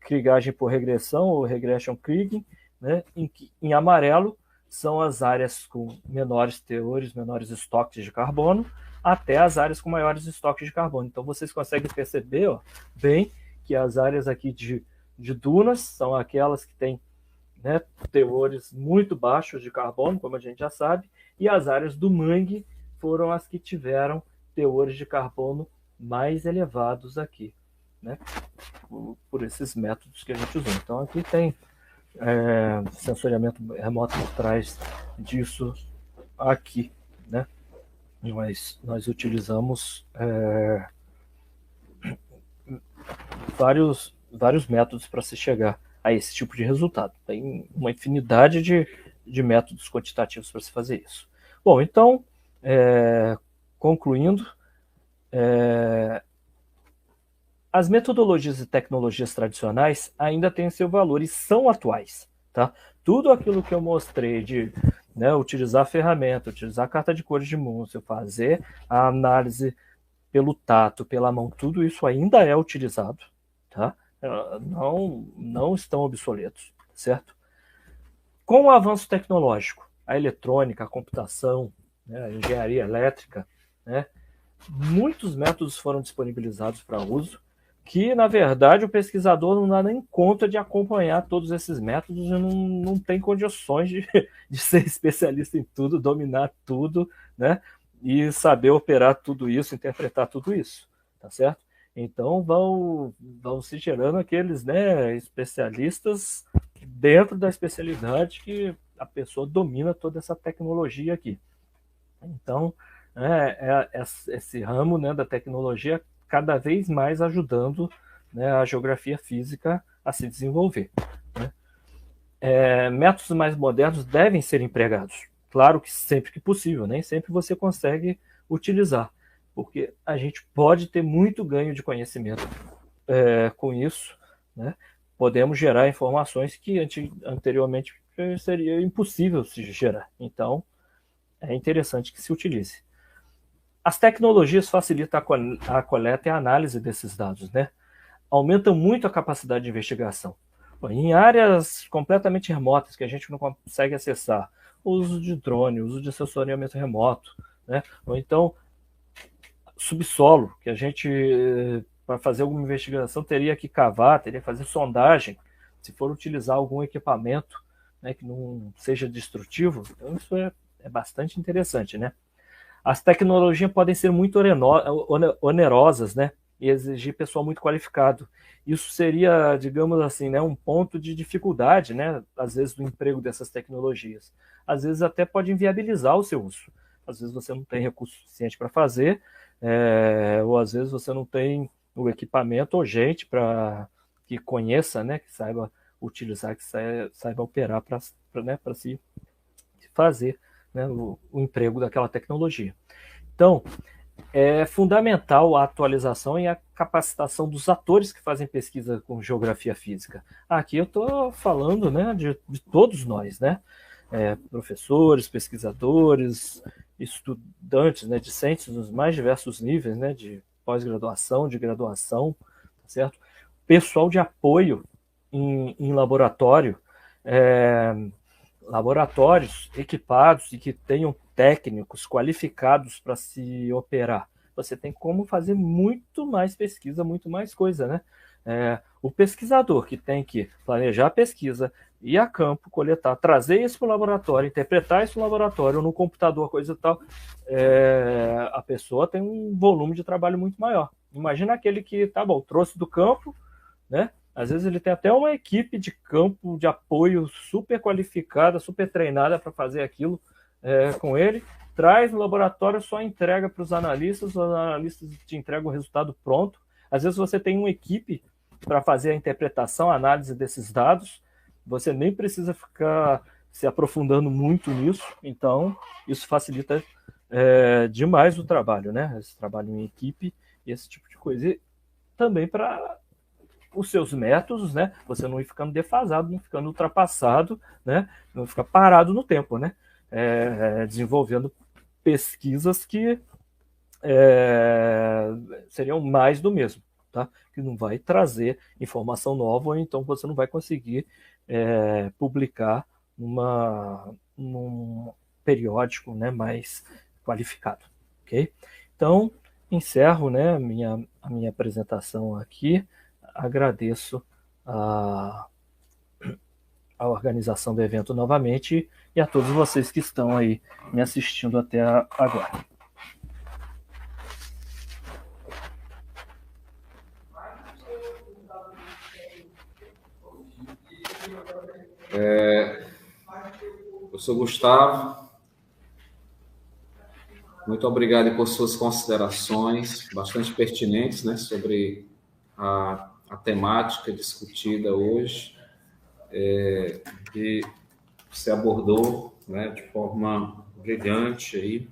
krigagem por regressão, ou regression kriging, né, em que em amarelo são as áreas com menores teores, menores estoques de carbono, até as áreas com maiores estoques de carbono. Então vocês conseguem perceber, bem, que as áreas aqui de dunas são aquelas que têm, né, teores muito baixos de carbono, como a gente já sabe, e as áreas do mangue foram as que tiveram teores de carbono mais elevados aqui, né, por esses métodos que a gente usou. Então aqui tem sensoriamento remoto por trás disso aqui, né? Nós utilizamos vários métodos para se chegar a esse tipo de resultado. Tem uma infinidade de métodos quantitativos para se fazer isso. Bom, então, concluindo, as metodologias e tecnologias tradicionais ainda têm seu valor e são atuais, tá? Tudo aquilo que eu mostrei de, né, utilizar a ferramenta, utilizar a carta de cores de Munsell, fazer a análise pelo tato, pela mão, tudo isso ainda é utilizado, tá? Não estão obsoletos, certo? Com o avanço tecnológico, a eletrônica, a computação, né, a engenharia elétrica, né, muitos métodos foram disponibilizados para uso, que, na verdade, o pesquisador não dá nem conta de acompanhar todos esses métodos e não tem condições de ser especialista em tudo, dominar tudo, né? E saber operar tudo isso, interpretar tudo isso, tá certo? Então vão se gerando aqueles, né, especialistas dentro da especialidade que a pessoa domina toda essa tecnologia aqui. Então, esse ramo, né, da tecnologia cada vez mais ajudando, né, a geografia física a se desenvolver, né? Métodos mais modernos devem ser empregados. Claro que sempre que possível, nem sempre você consegue utilizar, porque a gente pode ter muito ganho de conhecimento com isso, né? Podemos gerar informações que anteriormente seria impossível se gerar. Então, é interessante que se utilize. As tecnologias facilitam a coleta e a análise desses dados, né? Aumentam muito a capacidade de investigação. Em áreas completamente remotas que a gente não consegue acessar, o uso de drone, o uso de sensoriamento remoto, né? Ou então subsolo, que a gente, para fazer alguma investigação, teria que cavar, teria que fazer sondagem, se for utilizar algum equipamento, né, que não seja destrutivo. Então isso é bastante interessante, né? As tecnologias podem ser muito onerosas, né? E exigir pessoal muito qualificado. Isso seria, digamos assim, né, um ponto de dificuldade, né, às vezes, do emprego dessas tecnologias. Às vezes até pode inviabilizar o seu uso. Às vezes você não tem recurso suficiente para fazer, ou às vezes você não tem o equipamento ou gente para que conheça, né, que saiba utilizar, que saiba operar para se fazer, né, o emprego daquela tecnologia. Então, é fundamental a atualização e a capacitação dos atores que fazem pesquisa com geografia física. Aqui eu estou falando, né, de todos nós, né, professores, pesquisadores, estudantes, né, discentes nos mais diversos níveis, né, de pós-graduação, de graduação, tá certo? Pessoal de apoio em laboratório, laboratórios equipados e que tenham técnicos qualificados para se operar. Você tem como fazer muito mais pesquisa, muito mais coisa, né? O pesquisador que tem que planejar a pesquisa, ir a campo, coletar, trazer isso para o laboratório, interpretar isso no laboratório, no computador, coisa e tal, a pessoa tem um volume de trabalho muito maior. Imagina aquele que, tá bom, trouxe do campo, né? Às vezes ele tem até uma equipe de campo de apoio super qualificada, super treinada para fazer aquilo com ele, traz no laboratório, só entrega para os analistas te entregam o resultado pronto. Às vezes você tem uma equipe para fazer a interpretação, a análise desses dados, você nem precisa ficar se aprofundando muito nisso, então isso facilita demais o trabalho, né? Esse trabalho em equipe e esse tipo de coisa. E também para os seus métodos, né? Você não ir ficando defasado, não ficando ultrapassado, né? Não ficar parado no tempo, né? Desenvolvendo pesquisas que seriam mais do mesmo, tá? Que não vai trazer informação nova, ou então você não vai conseguir publicar num periódico, né, mais qualificado, ok? Então, encerro, né, a minha apresentação aqui. Agradeço a organização do evento novamente e a todos vocês que estão aí me assistindo até agora. Professor Gustavo, muito obrigado por suas considerações bastante pertinentes, né, sobre a temática discutida hoje, que você abordou, né, de forma brilhante aí,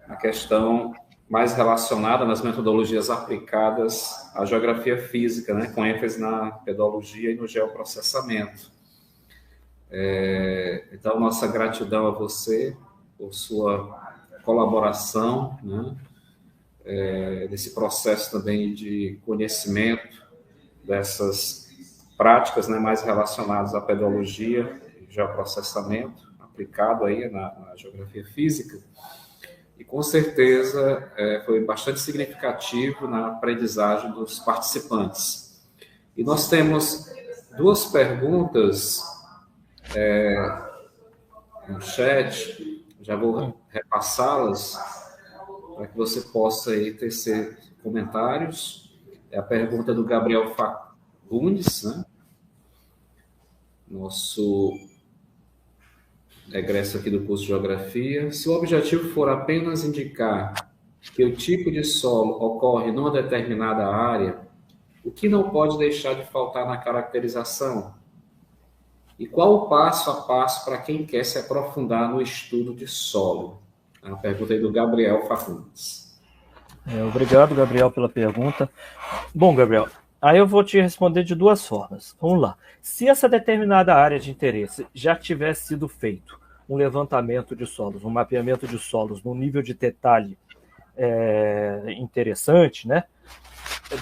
a questão mais relacionada nas metodologias aplicadas à geografia física, né, com ênfase na pedologia e no geoprocessamento. Então, nossa gratidão a você por sua colaboração, né, nesse processo também de conhecimento dessas práticas, né, mais relacionadas à pedologia e geoprocessamento aplicado aí na geografia física. E, com certeza, foi bastante significativo na aprendizagem dos participantes. E nós temos duas perguntas no chat, já vou repassá-las para que você possa aí tecer comentários. É a pergunta do Gabriel Fagundes, né? Nosso egresso aqui do curso de Geografia. Se o objetivo for apenas indicar que o tipo de solo ocorre numa determinada área, o que não pode deixar de faltar na caracterização? E qual o passo a passo para quem quer se aprofundar no estudo de solo? É uma pergunta aí do Gabriel Fagundes. Obrigado, Gabriel, pela pergunta. Bom, Gabriel, aí eu vou te responder de duas formas. Vamos lá. Se essa determinada área de interesse já tivesse sido feito um levantamento de solos, um mapeamento de solos no nível de detalhe interessante, né?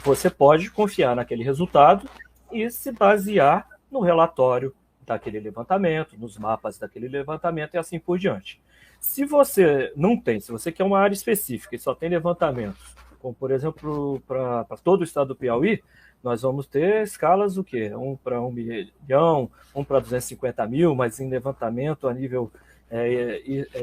Você pode confiar naquele resultado e se basear no relatório daquele levantamento, nos mapas daquele levantamento e assim por diante. Se você não tem, se você quer uma área específica e só tem levantamentos, como por exemplo para todo o estado do Piauí, nós vamos ter escalas o quê? 1 para 1 milhão, 1 para 250 mil, mas em levantamento a nível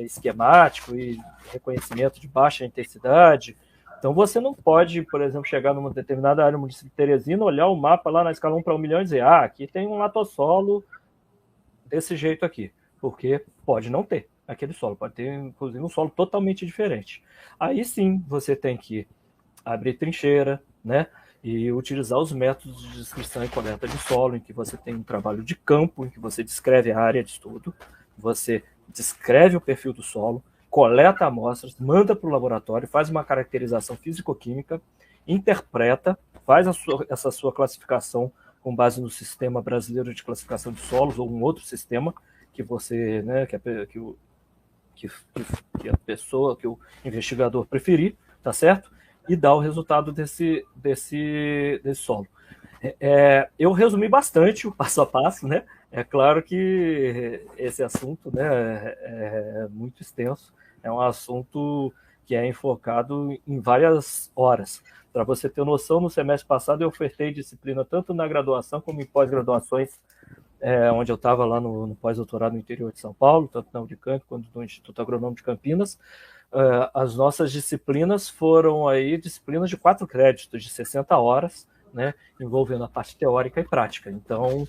esquemático e reconhecimento de baixa intensidade. Então você não pode, por exemplo, chegar numa determinada área do município de Teresina, olhar o mapa lá na escala 1 para 1 milhão e dizer, aqui tem um latossolo desse jeito aqui, porque pode não ter aquele solo, pode ter inclusive um solo totalmente diferente. Aí sim você tem que abrir trincheira, né, e utilizar os métodos de descrição e coleta de solo, em que você tem um trabalho de campo, em que você descreve a área de estudo, você descreve o perfil do solo, coleta amostras, manda para o laboratório, faz uma caracterização físico-química, interpreta, faz essa sua classificação com base no Sistema Brasileiro de Classificação de Solos ou um outro sistema que você, né, que a pessoa, que o investigador preferir, tá certo? E dá o resultado desse solo. Eu resumi bastante o passo a passo, né? É claro que esse assunto, né, é muito extenso, é um assunto que é enfocado em várias horas. Para você ter noção, no semestre passado eu ofertei disciplina tanto na graduação como em pós-graduações, onde eu estava lá no pós-doutorado no interior de São Paulo, tanto na Unicamp quanto no Instituto Agronômico de Campinas. As nossas disciplinas foram aí disciplinas de 4 créditos, de 60 horas, né, envolvendo a parte teórica e prática. Então,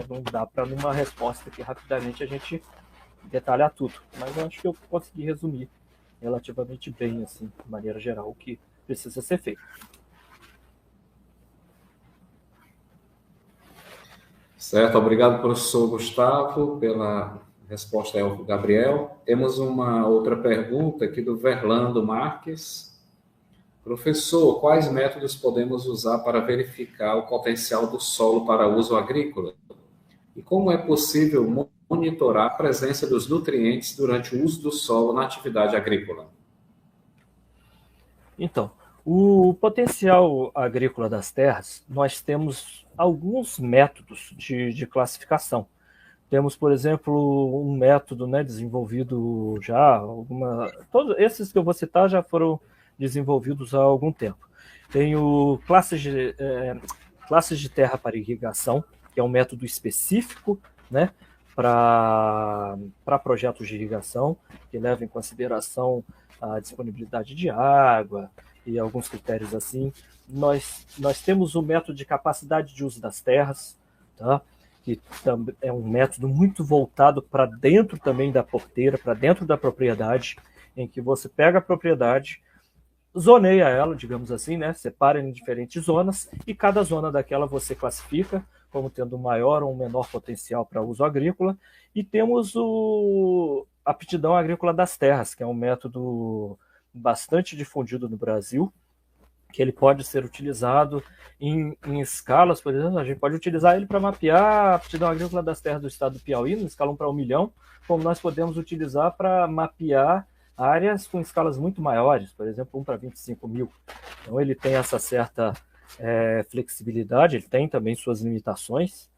não dá para, numa resposta aqui rapidamente, a gente detalhar tudo. Mas eu acho que eu consegui resumir relativamente bem, assim, de maneira geral, o que precisa ser feito. Certo, obrigado, professor Gustavo, pela resposta ao Gabriel. Temos uma outra pergunta aqui do Verlando Marques. Professor, quais métodos podemos usar para verificar o potencial do solo para uso agrícola? E como é possível monitorar a presença dos nutrientes durante o uso do solo na atividade agrícola? Então, o potencial agrícola das terras, nós temos alguns métodos de classificação. Temos, por exemplo, um método, né, desenvolvido já, todos esses que eu vou citar já foram desenvolvidos há algum tempo. Tem o classes de terra para irrigação, que é um método específico, né, para projetos de irrigação, que leva em consideração a disponibilidade de água e alguns critérios assim. Nós temos o método de capacidade de uso das terras, tá? Que é um método muito voltado para dentro também da porteira, para dentro da propriedade, em que você pega a propriedade, zoneia ela, digamos assim, né? Separa em diferentes zonas, e cada zona daquela você classifica como tendo um maior ou um menor potencial para uso agrícola. E temos a aptidão agrícola das terras, que é um método bastante difundido no Brasil, que ele pode ser utilizado em escalas, por exemplo, a gente pode utilizar ele para mapear a aptidão agrícola das terras do estado do Piauí, na escala 1 para 1 milhão, como nós podemos utilizar para mapear áreas com escalas muito maiores, por exemplo, 1 para 25 mil. Então ele tem essa certa flexibilidade, ele tem também suas limitações,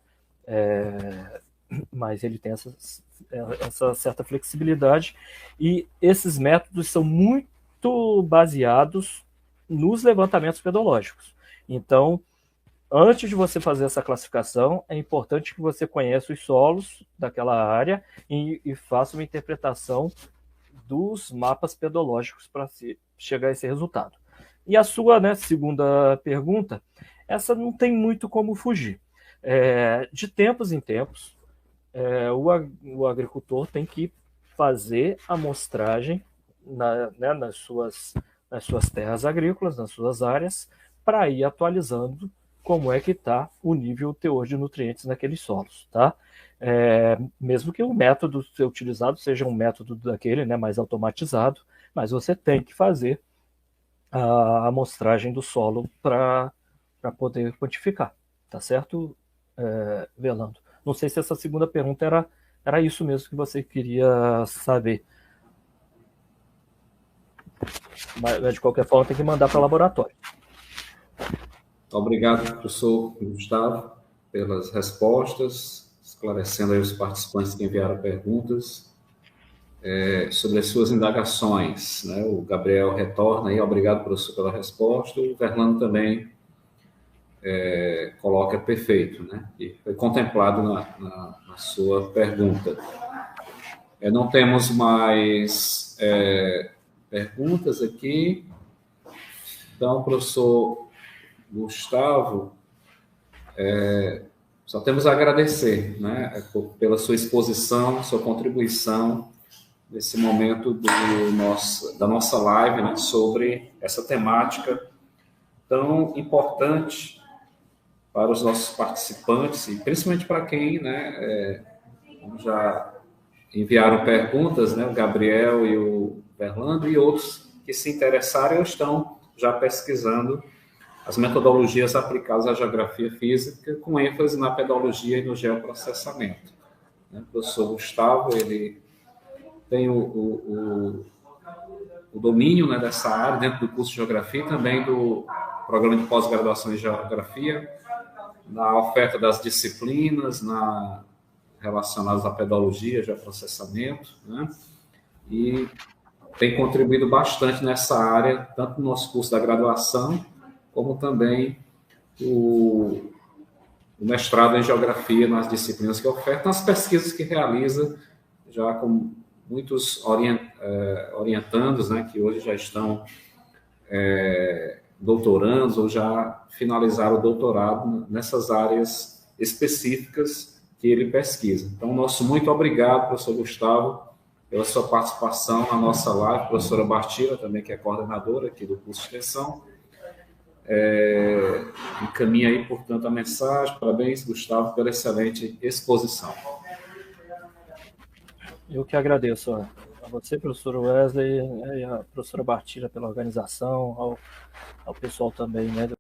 mas ele tem essa certa flexibilidade, e esses métodos são muito baseados nos levantamentos pedológicos. Então, antes de você fazer essa classificação, é importante que você conheça os solos daquela área e faça uma interpretação dos mapas pedológicos para chegar a esse resultado. E a sua, né, segunda pergunta, essa não tem muito como fugir. De tempos em tempos, o agricultor tem que fazer a amostragem nas suas terras agrícolas, nas suas áreas, para ir atualizando como é que está o nível, o teor de nutrientes naqueles solos, tá? Mesmo que o método ser utilizado seja um método daquele, né, mais automatizado, mas você tem que fazer a amostragem do solo para poder quantificar, tá certo, Velando? Não sei se essa segunda pergunta era isso mesmo que você queria saber. Mas, de qualquer forma, tem que mandar para o laboratório. Obrigado, professor Gustavo, pelas respostas, esclarecendo aí os participantes que enviaram perguntas sobre as suas indagações. Né? O Gabriel retorna aí, obrigado, professor, pela resposta. O Verlando também coloca perfeito, né? E foi contemplado na sua pergunta. Não temos mais perguntas aqui. Então, professor Gustavo, só temos a agradecer, né, pela sua exposição, sua contribuição nesse momento da nossa live, né, sobre essa temática tão importante para os nossos participantes e principalmente para quem, né, já enviaram perguntas, né, o Gabriel e o Fernando e outros que se interessaram ou estão já pesquisando as metodologias aplicadas à geografia física, com ênfase na pedologia e no geoprocessamento. O professor Gustavo, ele tem o domínio, né, dessa área dentro do curso de Geografia e também do programa de pós-graduação em Geografia, na oferta das disciplinas relacionadas à pedologia, geoprocessamento, né, e tem contribuído bastante nessa área, tanto no nosso curso da graduação, como também o mestrado em Geografia nas disciplinas que oferta, nas pesquisas que realiza, já com muitos orientandos, né, que hoje já estão doutorandos ou já finalizaram o doutorado nessas áreas específicas que ele pesquisa. Então, nosso muito obrigado, professor Gustavo, pela sua participação na nossa live, professora Bartira, também, que é coordenadora aqui do curso de extensão. Encaminha aí, portanto, a mensagem. Parabéns, Gustavo, pela excelente exposição. Eu que agradeço a você, professor Wesley, e a professora Bartira pela organização, ao pessoal também, né,